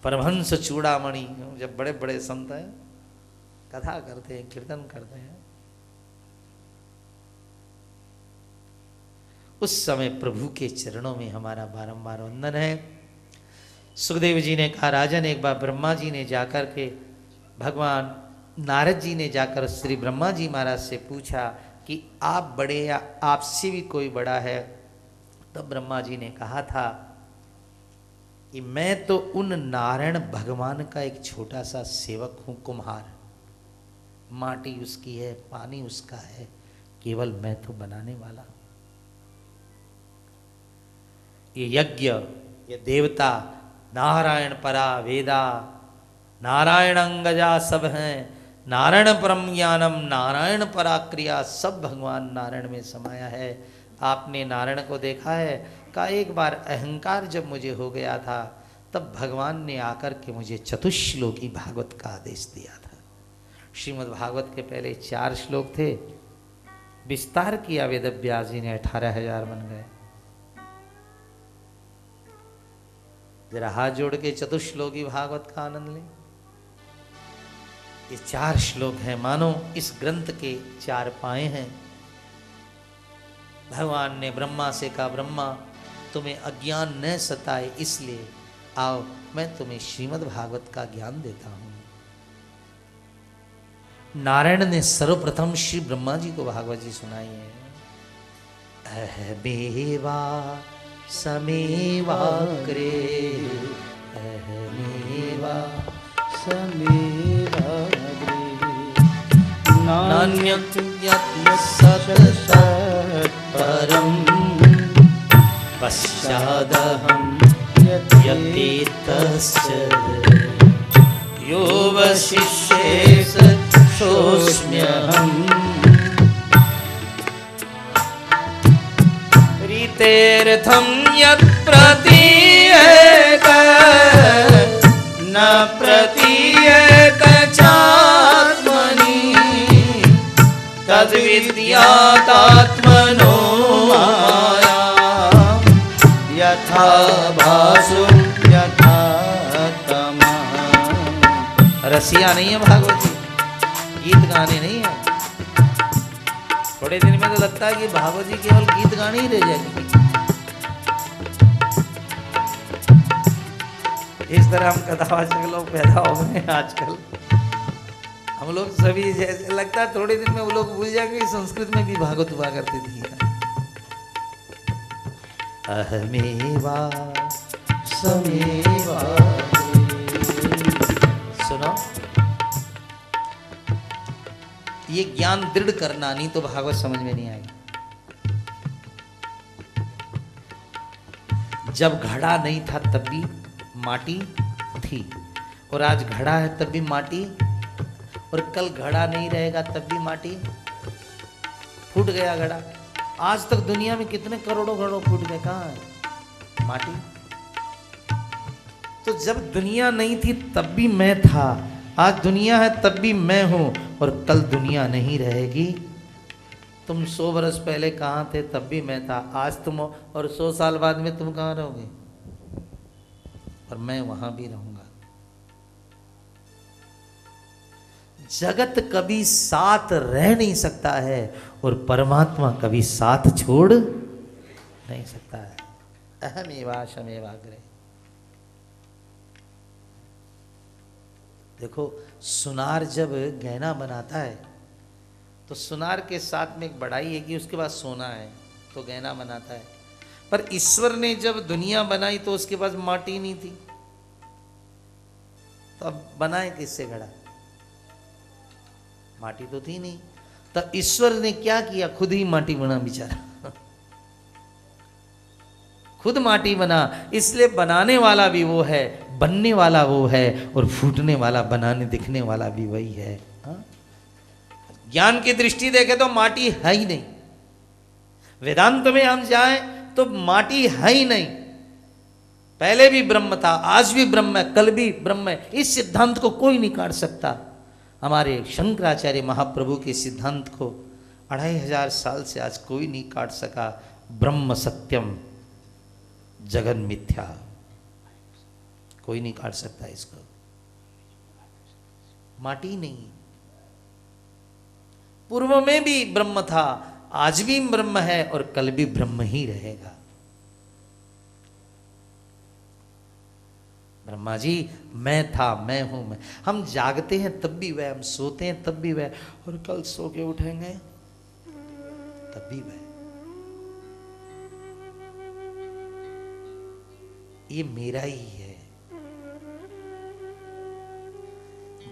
परमहंस चूड़ामणि, जब बड़े बड़े संत हैं कथा करते हैं, कीर्तन करते हैं, उस समय प्रभु के चरणों में हमारा बारंबार वंदन है। सुखदेव जी ने कहा, राजन एक बार ब्रह्मा जी ने जाकर के, भगवान नारद जी ने जाकर श्री ब्रह्मा जी महाराज से पूछा कि आप बड़े या आपसे भी कोई बड़ा है? तब ब्रह्मा जी ने कहा था कि मैं तो उन नारायण भगवान का एक छोटा सा सेवक हूं, कुम्हार। माटी उसकी है, पानी उसका है, केवल मैं तो बनाने वाला हूं। ये यज्ञ, ये देवता, नारायण परा वेदा, नारायण अंगजा सब हैं, नारायण परम ज्ञानम, नारायण परा क्रिया, सब भगवान नारायण में समाया है। आपने नारायण को देखा है? का एक बार अहंकार जब मुझे हो गया था तब भगवान ने आकर के मुझे चतुश्लोकी भागवत का आदेश दिया था। श्रीमद् भागवत के पहले 4 श्लोक थे, विस्तार किया वेदव्यास जी ने, 18,000 बन गए। जरा हाथ जोड़ के चतुश्लोकी भागवत का आनंद लें। ये 4 श्लोक हैं, मानो इस ग्रंथ के 4 पाए हैं। भगवान ने ब्रह्मा से कहा, ब्रह्मा तुम्हें अज्ञान न सताए इसलिए आओ मैं तुम्हें श्रीमद् भागवत का ज्ञान देता हूं। नारायण ने सर्वप्रथम श्री ब्रह्मा जी को भागवत जी सुनाई है। अहमेवा समेवाग्रे, अहमेवा समेवाग्रे, नान्यत् सत्परं पश्चादहं यतेतश्च यो वशिष्येष सोऽस्म्यहम्। रीतेऽर्थं यत् प्रतीयेत न प्रतीयेत चात्मनि तद्विद्यातात्मनो माम्। रसिया नहीं है भागवत जी, गीत गाने नहीं है। थोड़े दिन में तो लगता है कि भागवत जी केवल गीत गाने ही रह जाएगी। इस तरह हम कथावाचक लोग पैदा हो गए आजकल। हम लोग सभी जैसे लगता है थोड़े दिन में वो लोग भूल जाएंगे संस्कृत में भी भागवत हुआ करती थी। अहमेवा समेवा। सुनो, ये ज्ञान दृढ़ करना, नहीं तो भागवत समझ में नहीं आएगी। जब घड़ा नहीं था तब भी माटी थी, और आज घड़ा है तब भी माटी, और कल घड़ा नहीं रहेगा तब भी माटी। फूट गया घड़ा, आज तक दुनिया में कितने करोड़ों घड़ों फूट गए, कहाँ है माटी। तो जब दुनिया नहीं थी तब भी मैं था, आज दुनिया है तब भी मैं हूं, और कल दुनिया नहीं रहेगी। तुम 100 वर्ष पहले कहाँ थे तब भी मैं था, आज तुम, और 100 साल बाद में तुम कहाँ रहोगे, और मैं वहां भी रहूंगा। जगत कभी साथ रह नहीं सकता है, और परमात्मा कभी साथ छोड़ नहीं सकता है। अहमेवा शमेवाग्रे। देखो, सुनार जब गहना बनाता है तो सुनार के साथ में एक बड़ाई है कि उसके पास सोना है तो गहना बनाता है, पर ईश्वर ने जब दुनिया बनाई तो उसके पास माटी नहीं थी, तो अब बनाए किससे घड़ा, माटी तो थी नहीं। तब ईश्वर ने क्या किया, खुद ही माटी बना बेचारा, खुद माटी बना। इसलिए बनाने वाला भी वो है, बनने वाला वो है, और फूटने वाला, बनाने दिखने वाला भी वही है। हाँ? ज्ञान की दृष्टि देखे तो माटी है ही नहीं। वेदांत में हम जाएं तो माटी है ही नहीं। पहले भी ब्रह्म था, आज भी ब्रह्म है, कल भी ब्रह्म है। इस सिद्धांत को कोई नहीं काट सकता। हमारे शंकराचार्य महाप्रभु के सिद्धांत को 2500 साल से आज कोई नहीं काट सका। ब्रह्म सत्यम जगन मिथ्या, कोई नहीं काट सकता इसको। माटी नहीं, पूर्व में भी ब्रह्म था, आज भी ब्रह्म है, और कल भी ब्रह्म ही रहेगा। ब्रह्मा जी मैं था, मैं हूं मैं। हम जागते हैं तब भी वह, हम सोते हैं तब भी वह, और कल सो के उठेंगे तब भी वह। ये मेरा ही है।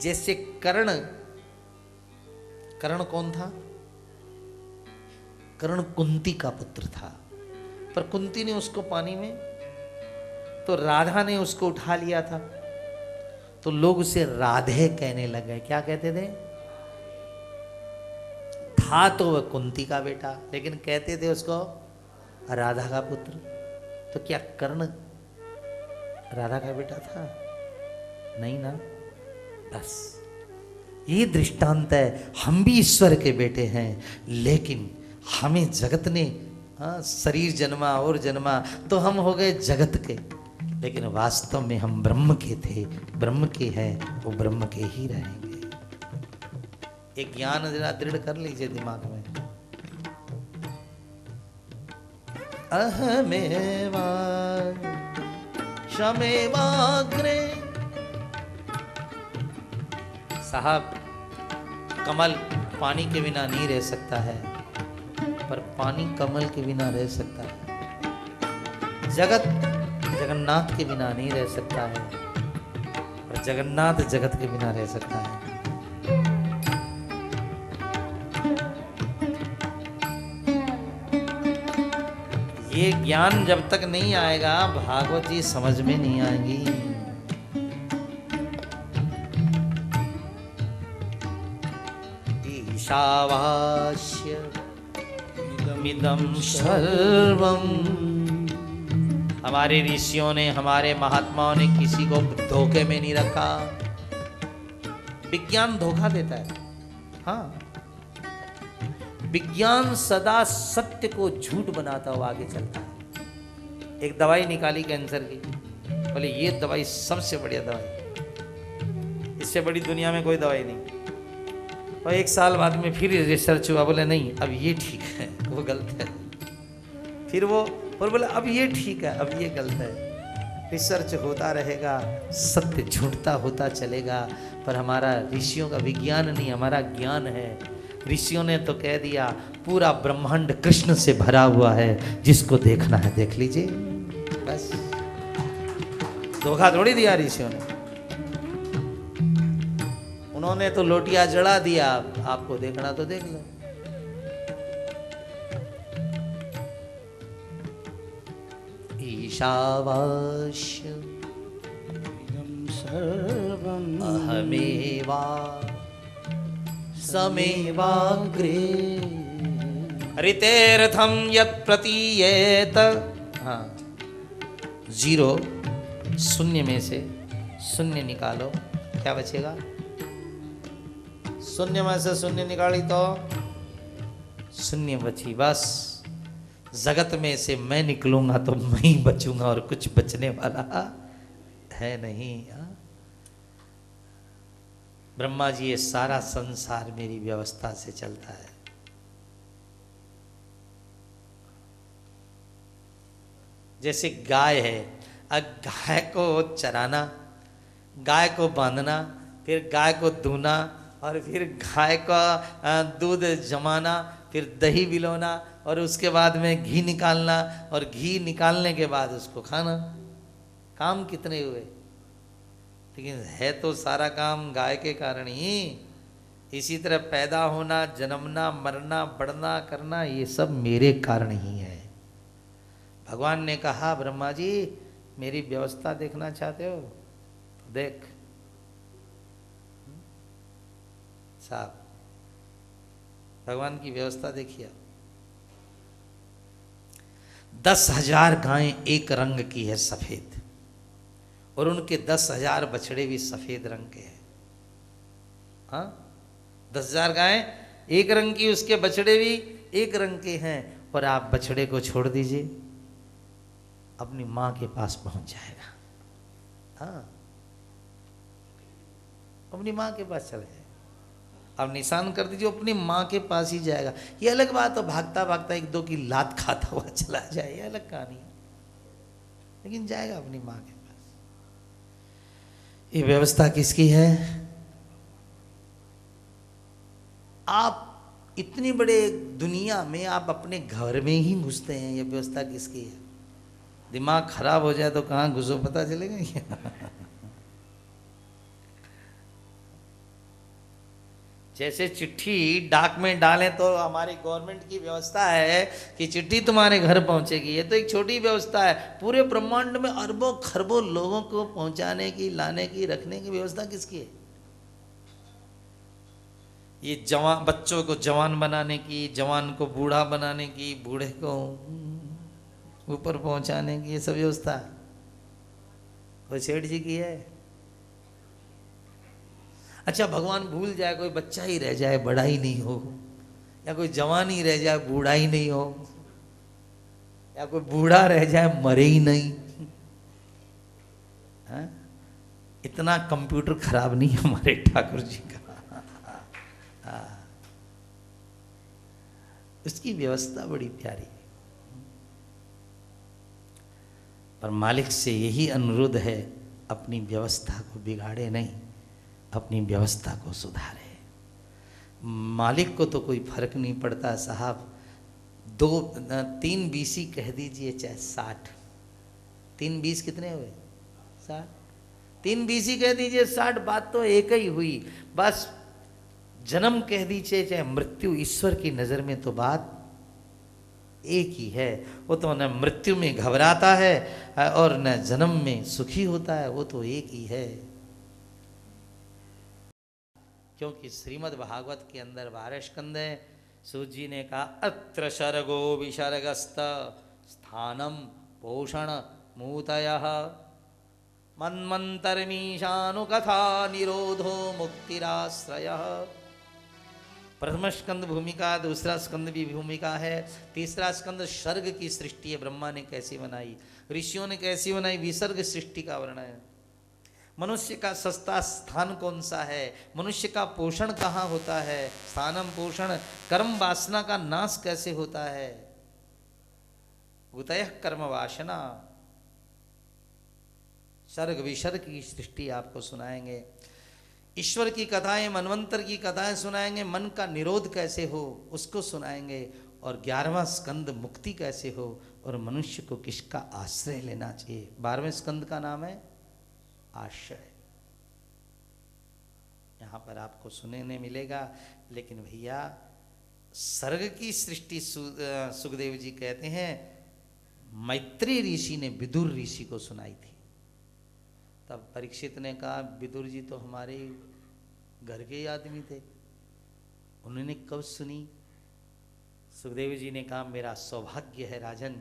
जैसे कर्ण, कर्ण कौन था, कर्ण कुंती का पुत्र था, पर कुंती ने उसको पानी में, तो राधा ने उसको उठा लिया था, तो लोग उसे राधे कहने लगे। क्या कहते थे, था तो वह कुंती का बेटा, लेकिन कहते थे उसको राधा का पुत्र। तो क्या कर्ण राधा का बेटा था? नहीं ना। बस ये दृष्टांत है। हम भी ईश्वर के बेटे हैं, लेकिन हमें जगत ने शरीर जन्मा और जन्मा, तो हम हो गए जगत के, लेकिन वास्तव में हम ब्रह्म के थे, ब्रह्म के हैं, वो ब्रह्म के ही रहेंगे। एक ज्ञान जरा दृढ़ कर लीजिए दिमाग में। अहमेवा शमेवाग्रे। साहब, कमल पानी के बिना नहीं रह सकता है, पर पानी कमल के बिना रह सकता है। जगत जगन्नाथ के बिना नहीं रह सकता है, पर जगन्नाथ जगत के बिना रह सकता है। ये ज्ञान जब तक नहीं आएगा, भागवत जी समझ में नहीं आएगी। ईशावास्य इदमिदं सर्वं। हमारे ऋषियों ने, हमारे महात्माओं ने किसी को धोखे में नहीं रखा। विज्ञान धोखा देता है, हाँ। विज्ञान सदा सत्य को झूठ बनाता हुआ आगे चलता है। एक दवाई निकाली कैंसर की, बोले ये दवाई सबसे बढ़िया दवाई, इससे बड़ी दुनिया में कोई दवाई नहीं। और 1 साल बाद में फिर रिसर्च हुआ, बोले नहीं अब ये ठीक है, वो गलत है। फिर वो और बोले अब ये ठीक है, अब ये गलत है। रिसर्च होता रहेगा, सत्य झूठता होता चलेगा, पर हमारा ऋषियों का विज्ञान नहीं, हमारा ज्ञान है। ऋषियों ने तो कह दिया पूरा ब्रह्मांड कृष्ण से भरा हुआ है, जिसको देखना है देख लीजिए, बस। धोखा थोड़ी दिया ऋषियों ने, उन्होंने तो लोटिया जड़ा दिया, आपको देखना तो देख लो। ईशावास्य सर्वम् अहमेवा समेवाग्रे ऋतेर्थम यत् प्रतीयेत। हाँ, 0 शून्य में से शून्य निकालो, क्या बचेगा? शून्य में से शून्य निकाली तो शून्य बची, बस। जगत में से मैं निकलूंगा तो मैं ही बचूंगा और कुछ बचने वाला है नहीं। ब्रह्मा जी, ये सारा संसार मेरी व्यवस्था से चलता है। जैसे गाय है, अब गाय को चराना, गाय को बांधना, फिर गाय को दूना, और फिर गाय का दूध जमाना, फिर दही बिलोना, और उसके बाद में घी निकालना, और घी निकालने के बाद उसको खाना। काम कितने हुए, लेकिन है तो सारा काम गाय के कारण ही। इसी तरह पैदा होना, जन्मना, मरना, बढ़ना, करना, ये सब मेरे कारण ही है। भगवान ने कहा ब्रह्मा जी मेरी व्यवस्था देखना चाहते हो तो देख साहब, भगवान की व्यवस्था देखिए। 10,000 गायें एक रंग की है, सफेद, और उनके 10,000 बछड़े भी सफेद रंग के हैं। हाँ, 10,000 गायें एक रंग की, उसके बछड़े भी एक रंग के हैं। और आप बछड़े को छोड़ दीजिए, अपनी मां के पास पहुंच जाएगा। हाँ, अपनी मां के पास चले जाए, अब निशान कर दीजिए, अपनी माँ के पास ही जाएगा। ये अलग बात हो भागता भागता 1-2 की लात खाता हुआ चला जाए, ये अलग कहानी है, लेकिन जाएगा अपनी माँ के पास। ये व्यवस्था किसकी है? आप इतनी बड़े दुनिया में आप अपने घर में ही घुसते हैं, ये व्यवस्था किसकी है? दिमाग खराब हो जाए तो कहाँ घुसो पता चलेगा। जैसे चिट्ठी डाक में डालें तो हमारी गवर्नमेंट की व्यवस्था है कि चिट्ठी तुम्हारे घर पहुंचेगी, ये तो एक छोटी व्यवस्था है। पूरे ब्रह्मांड में अरबों खरबों लोगों को पहुंचाने की, लाने की, रखने की व्यवस्था किसकी है? ये जवान बच्चों को जवान बनाने की, जवान को बूढ़ा बनाने की, बूढ़े को ऊपर पहुंचाने की, ये सब व्यवस्था वो सेठ जी की है। अच्छा, भगवान भूल जाए, कोई बच्चा ही रह जाए, बड़ा ही नहीं हो, या कोई जवान ही रह जाए, बूढ़ा ही नहीं हो, या कोई बूढ़ा रह जाए, मरे ही नहीं। हा? इतना कंप्यूटर खराब नहीं हमारे ठाकुर जी का। उसकी व्यवस्था बड़ी प्यारी है। पर मालिक से यही अनुरोध है, अपनी व्यवस्था को बिगाड़े नहीं, अपनी व्यवस्था को सुधारे। मालिक को तो कोई फर्क नहीं पड़ता साहब, 3 BC कह दीजिए चाहे 60, 3 20 कितने हुए? 60। 3 BC कह दीजिए 60, बात तो एक ही हुई। बस जन्म कह दीजिए चाहे मृत्यु, ईश्वर की नज़र में तो बात एक ही है। वो तो न मृत्यु में घबराता है और न जन्म में सुखी होता है, वो तो एक ही है। क्योंकि श्रीमद् भागवत के अंदर 12 स्कंद है। सूत जी ने कहा अत्र शर्गो विसर्गस्त स्थानम पोषण मूतयः मन्वन्तर्मीशानुकथा निरोधो मुक्तिराश्रयः। प्रथम स्कंद भूमिका, दूसरा स्कंद भी भूमिका है, तीसरा स्कंद सर्ग की सृष्टि है, ब्रह्मा ने कैसी बनाई, ऋषियों ने कैसी बनाई, विसर्ग सृष्टि का वर्णन है। मनुष्य का सस्ता स्थान कौन सा है, मनुष्य का पोषण कहाँ होता है, स्थानम पोषण, कर्म वासना का नाश कैसे होता है। उतयः कर्म वासना, सर्ग विसर्ग की सृष्टि आपको सुनाएंगे, ईश्वर की कथाएं, मनवंतर की कथाएं सुनाएंगे, मन का निरोध कैसे हो उसको सुनाएंगे, और 11वां स्कंद मुक्ति कैसे हो और मनुष्य को किसका आश्रय लेना चाहिए। 12वें स्कंद का नाम है आश्रय। यहां पर आपको सुनने मिलेगा। लेकिन भैया सर्ग की सृष्टि सुखदेव जी कहते हैं मैत्री ऋषि ने विदुर ऋषि को सुनाई थी। तब परीक्षित ने कहा विदुर जी तो हमारे घर के ही आदमी थे, उन्होंने कब सुनी। सुखदेव जी ने कहा मेरा सौभाग्य है राजन,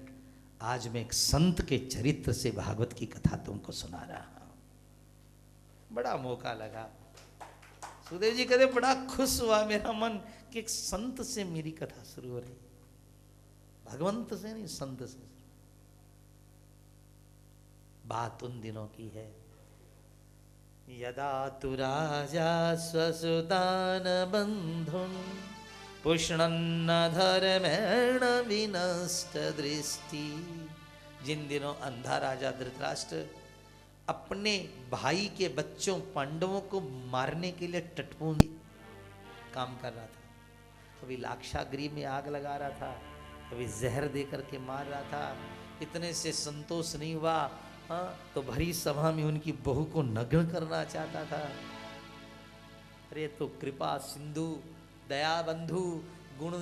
आज मैं एक संत के चरित्र से भागवत की कथा तुमको सुना रहा हूं। बड़ा मौका लगा। सुखदेव जी कहते बड़ा खुश हुआ मेरा मन कि एक संत से मेरी कथा शुरू हो रही, भगवंत से नहीं संत से। बात उन दिनों की है यदा तु राजा स्वसुतान बंधुन पुष्णन्न धर्मेण विनष्ट दृष्टि। जिन दिनों अंधा राजा धृतराष्ट्र अपने भाई के बच्चों पांडवों को मारने के लिए टटपूंजी काम कर रहा था। कभी लाक्षागृह में आग लगा रहा था, कभी जहर दे करके मार रहा था। इतने से संतोष नहीं हुआ, हाँ, तो भरी सभा में उनकी बहू को नग्न करना चाहता था। अरे तो कृपा सिंधु दया बंधु गुण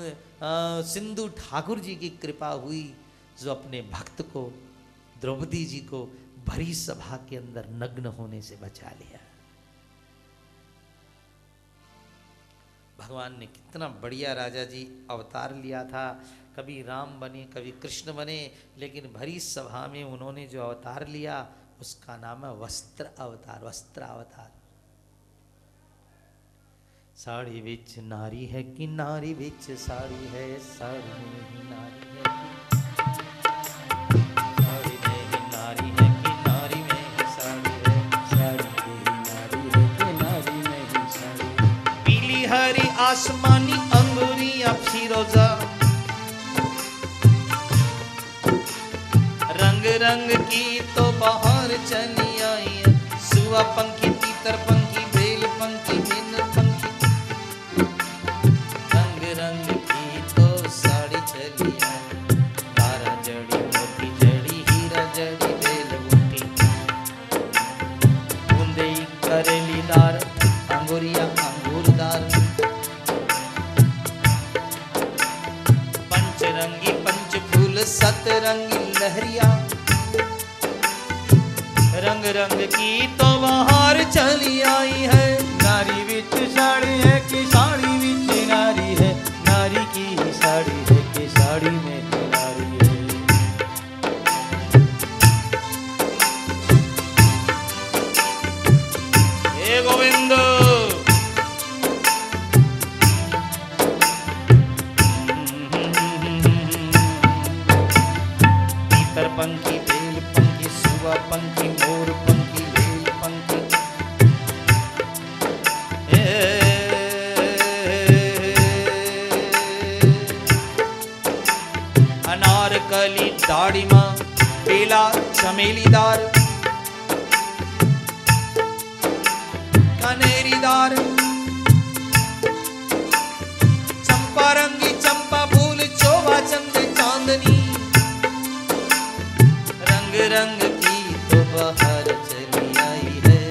सिंधु ठाकुर जी की कृपा हुई, जो अपने भक्त को द्रौपदी जी को भरी सभा के अंदर नग्न होने से बचा लिया। भगवान ने कितना बढ़िया राजा जी अवतार लिया था। कभी राम बने, कभी कृष्ण बने, लेकिन भरी सभा में उन्होंने जो अवतार लिया उसका नाम है वस्त्र अवतार। वस्त्र अवतार। साड़ी विच नारी है कि नारी विच साड़ी है, साड़ी में ही नारी है कि साड़ी में ही नारी है कि नारी में ही साड़ी है, साड़ी में ही नारी है कि नारी में ही साड़ी। पीली हरी आसमानी अंगूरिया फिरोजा, रंग रंग की तो बाहर चली आई, सुआ पंखी तीतर पंखी बेल पंखी बिन पंखी, रंग रंग की तो साड़ी चली आई, तारा जड़ी मोती जड़ी हीरा जड़ी बेल बूटी, बूंदे करेलीदार अंगूरिया अंगूरदार, पंचरंगी पंच फूल सतरंगी लहरिया, रंग रंग की तो बाहर चली आई है। नारी विच साड़ी है कि साड़ी विच नारी है, नारी की ही साड़ी है कि साड़ी में ही नारी है। हे गोविंद तीतर पंखी बेल पंखी सुआ पंखी मोर पंखी बेल पंखी, अनारकली दाढ़ी मां बेला चमेलीदार, कनेरीदार, चंपा रंगी चंपा फूल चोभा चंद चांदनी, रंग रंग की तो बाहर चली आई है,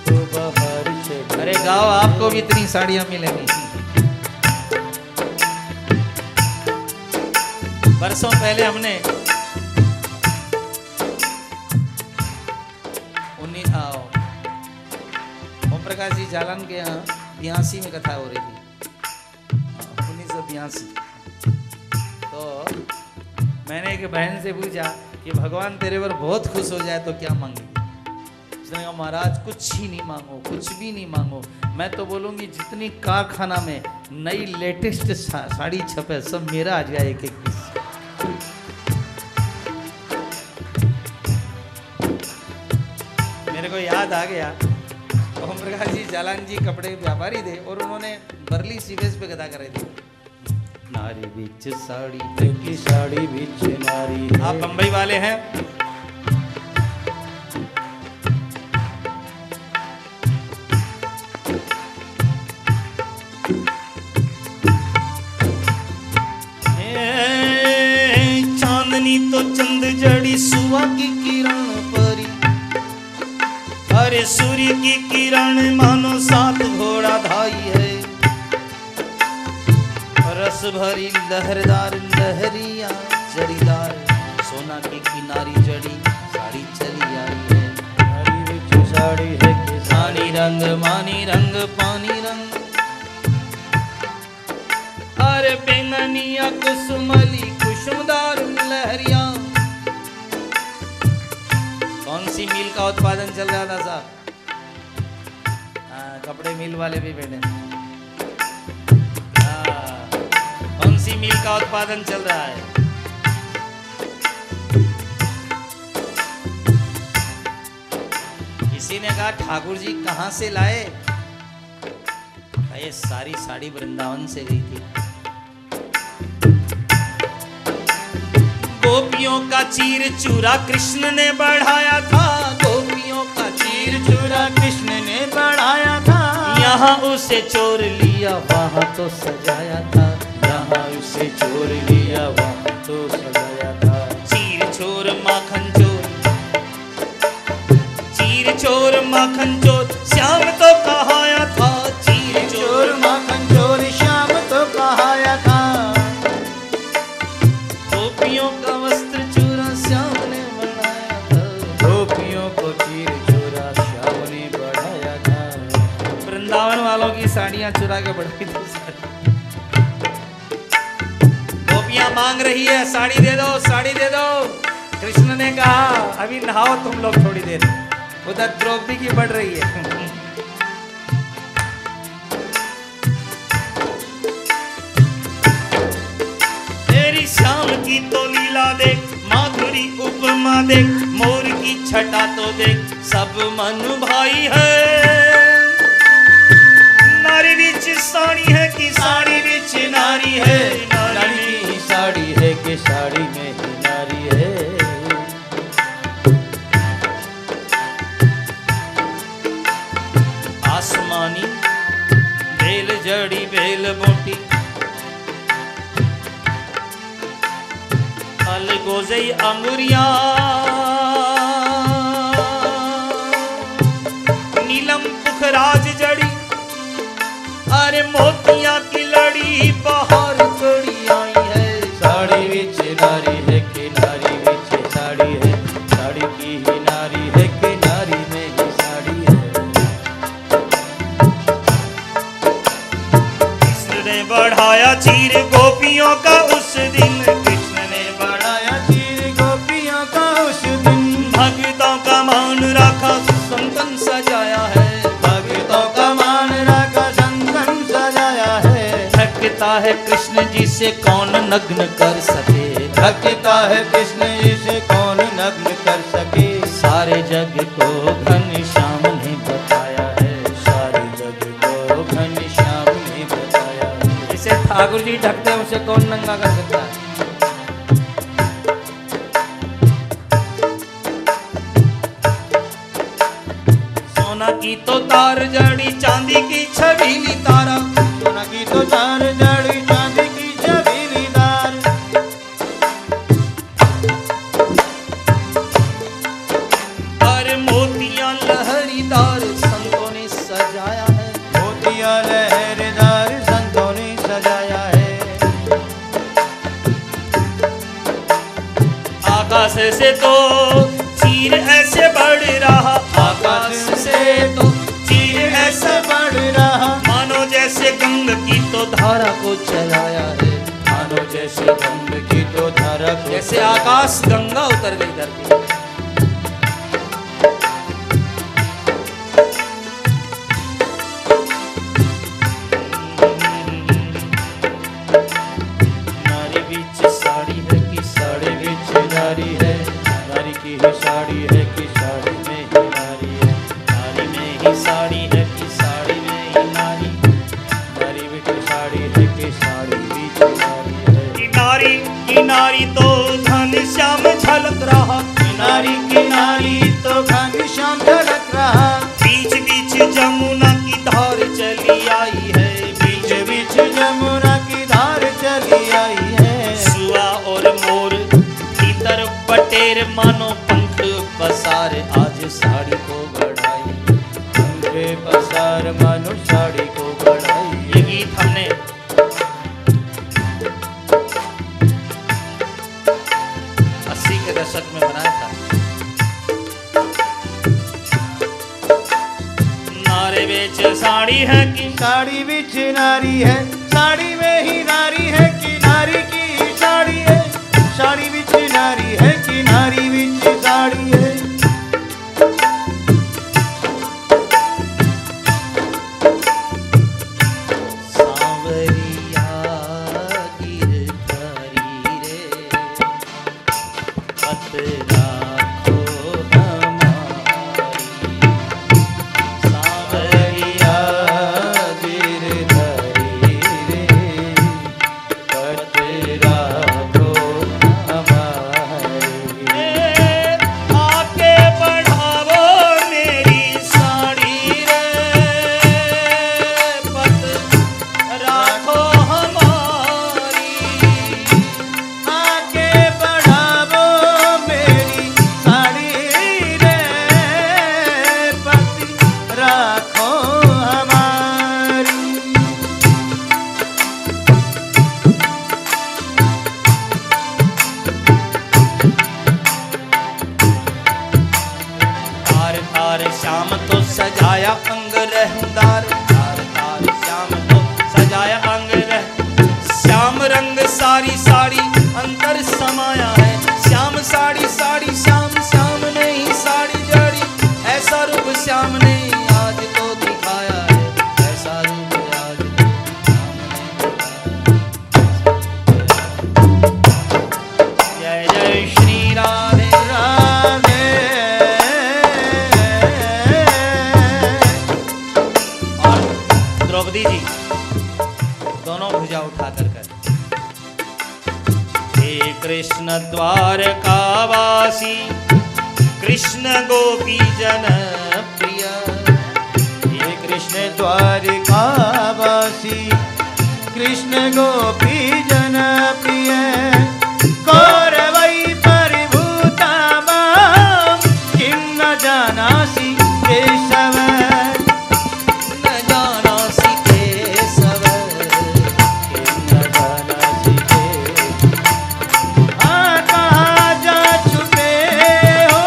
तो बाहर चली। अरे गाओ, आपको भी इतनी साड़ियां मिलेंगी। बरसों पहले हमने ओम प्रकाश जी जालन के यहाँ 82 में कथा हो रही थी, 1982। तो मैंने एक बहन से पूछा कि भगवान तेरे पर बहुत खुश हो जाए तो क्या मांगे। उसने कहा महाराज कुछ ही नहीं मांगो, कुछ भी नहीं मांगो। मैं तो बोलूँगी जितनी कारखाना में नई लेटेस्ट साड़ी छपे सब मेरा आ जाए एक एक पीस। याद आ गया, ओम प्रकाश जी जालान जी कपड़े व्यापारी थे और उन्होंने बरली सीवेज पे गदा कराई थी। नारी बिच साड़ी है कि साड़ी बिच नारी है। आप बंबई वाले हैं? चांदनी तो चंद जड़ी सुआ की किरण परी, अरे सूर्य की किरण मानो सात घोड़ा धाई है। रस भरी लहरदार लहरिया जड़ीदार, सोना की किनारी जड़ी साड़ी चली आई है। नारी बिच साड़ी है कि साड़ी रंग मानी रंग पानी रंग, अरे बेंगनिया कुसुमली कुसुमदार लहरिया। कौन सी मिल का उत्पादन चल रहा था साहब? कपड़े मिल वाले भी बैठे। कौन सी मिल का उत्पादन चल रहा है? किसी ने कहा ठाकुर जी कहां से लाए? ये सारी साड़ी वृंदावन से गई थी। गोपियों का चीर चूरा कृष्ण ने बढ़ाया था, गोपियों का चीर चूरा कृष्ण ने बढ़ाया था। यहाँ उसे चोर लिया वहां तो सजाया था, यहाँ उसे चोर लिया वहाँ तो सजाया था। चीर चोर माखन चोर, चीर चोर माखन चोर श्याम तो कहाया था। चीर चोर माखन चोर श्याम तो कहाया था। गोपियों का वस्त्र चूरा श्याम ने बढ़ाया था, गोपियों को चीर चोरा श्याम ने बढ़ाया था। वृंदावन वालों की साड़ियां चुरा के बढ़ाई थी। गोपियां मांग रही है साड़ी दे दो, साड़ी दे दो। कृष्ण ने कहा अभी नहाओ तुम लोग थोड़ी देर। उधर द्रौपदी की बढ़ रही है। तेरी श्याम की तो लीला देख, माधुरी उपमा देख, मोर की छटा तो देख, सब मन भाई है। नारी बिच साड़ी है कि साड़ी बिच नारी है, नारी की साड़ी है कि साड़ी में ही नारी है। आसमानी बेल जड़ी बेल मोटी, अलगोजई अंगुरिया, नीलम पुखराज जड़ी, अरे मोतिया की लड़ी बाहर कड़ी आई है। साड़ी बिच नारी है कि नारी बिच साड़ी है, साड़ी की ही नारी है कि नारी में ही साड़ी है। कृष्ण ने बढ़ाया चीर गोपियों का उस दिन, कृष्ण ने बढ़ाया चीर गोपियों का उस दिन। भक्तों का मान रखा संतन सजाया है, भक्तों का मान रखा संतन सजाया है। थकता है कृष्ण जी से कौन नग्न कर सके, थकता है कृष्ण जी से कौन नग्न कर सके। सारे जग को घनश्याम ने बताया है, सारे जग को घनश्याम ने बताया है। जिसे ठाकुर जी ढकते हैं उसे कौन नंगा कर सकता है? सोना की तो तार जड़ी चांदी की छबीली तारा, सोना की तो तार जड़ी चांदी की छबीली तार। अरे मोतियां लहरीदार संतों ने सजाया है, मोतियां लहरीदार संतों ने सजाया है। आकाश से तो चीर ऐसे बढ़ रहा, आकाश से तो चीर ऐसे बढ़ रहा, मानो जैसे गंग की तो धारा को चलाया है, मानो जैसे गंग की तो धारा को। जैसे आकाश गंगा उतर गई धरती। नारी बिच साड़ी है कि साड़ी बिच नारी है, नारी की ही साड़ी है कि साड़ी में ही नारी है। किनारी तो घनश्याम झलक रहा, किनारी किनारी तो घनश्याम झलक रहा, बीच बीच जमुना की धार चली आई है, बीच बीच जमुना की धार चली आई है। सुआ और मोर भीतर बटेर मानो पंख पसार, आज साड़ी को बढ़ाई, पंखे पसार मानो साड़ी को बढ़ाई। ये गीत हमने 80 के दशक में बनाया था। नारे बेच साड़ी है कि साड़ी बिच नारी है, साड़ी में ही नारी है कि नारी की साड़ी है, साड़ी बिच नारी है कि नारी बिच साड़ी है। सांवरिया गिरधारी रे पत राखो हमारी, सांवरिया गिरधारी रे पत राखो हमारी। आके बढ़ावो मेरी साड़ी रे, पत राखो हमारी, आगे बढ़ावो मेरी साड़ी रे पति राखो हमारी। तार तार श्याम तो सजाया अंग रहदार, तार तार श्याम तो सजाया अंग रह, श्याम रंग सारी साड़ी अंतर समाया है, श्याम साड़ी साड़ी श्याम श्याम ने ही साड़ी जड़ी, ऐसा रूप श्याम ने आज तो दिखाया है, ऐसा रूप आज तो श्याम ने दिखाया। जय जय श्री राधे राधे और द्रौपदी जी दोनों भुजा उठा कर हे कृष्ण द्वारकावासी, कृष्ण गोपी जन प्रिय, ये कृष्ण द्वारिकावासी, कृष्ण गोपी जन प्रिय, कौरवै परिभूता मां, किं न जानासि केशव, न जानासि केशव, किं न जानासि केशव। कहाँ जा छुपे हो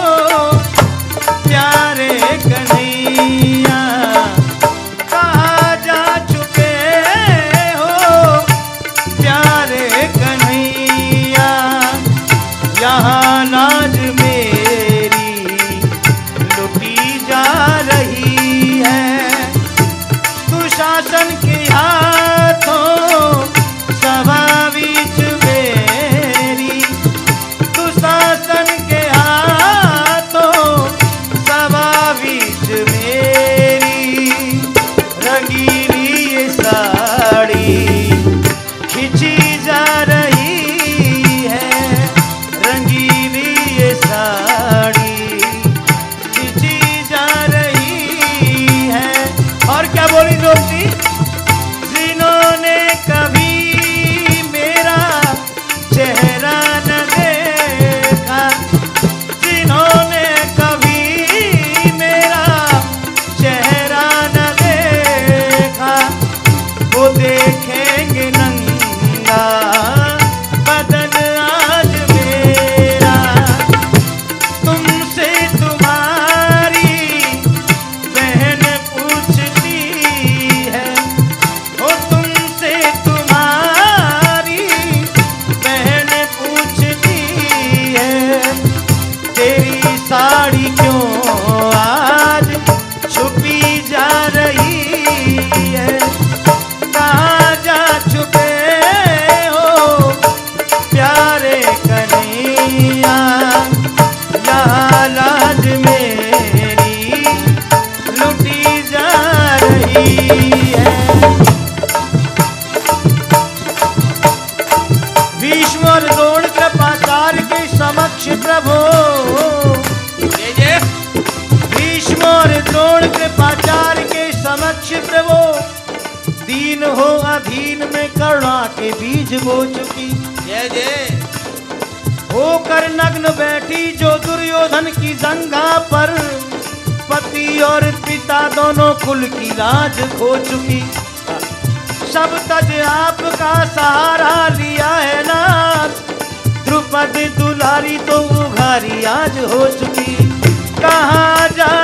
प्यारे कन्हैया, कहाँ जा छुपे हो समक्ष प्रभो, जय जय। भीष्म और द्रोण कृपाचार्य के समक्ष प्रभो, दीन हो अधीन में करुणा के बीज बो चुकी। जय जय। होकर नग्न बैठी जो दुर्योधन की जंघा पर, पति और पिता दोनों कुल की लाज खो चुकी। सब तज आपका सहारा लिया है नाथ, द्रुपद दुलारी तो उघारी आज हो चुकी। कहाँ जा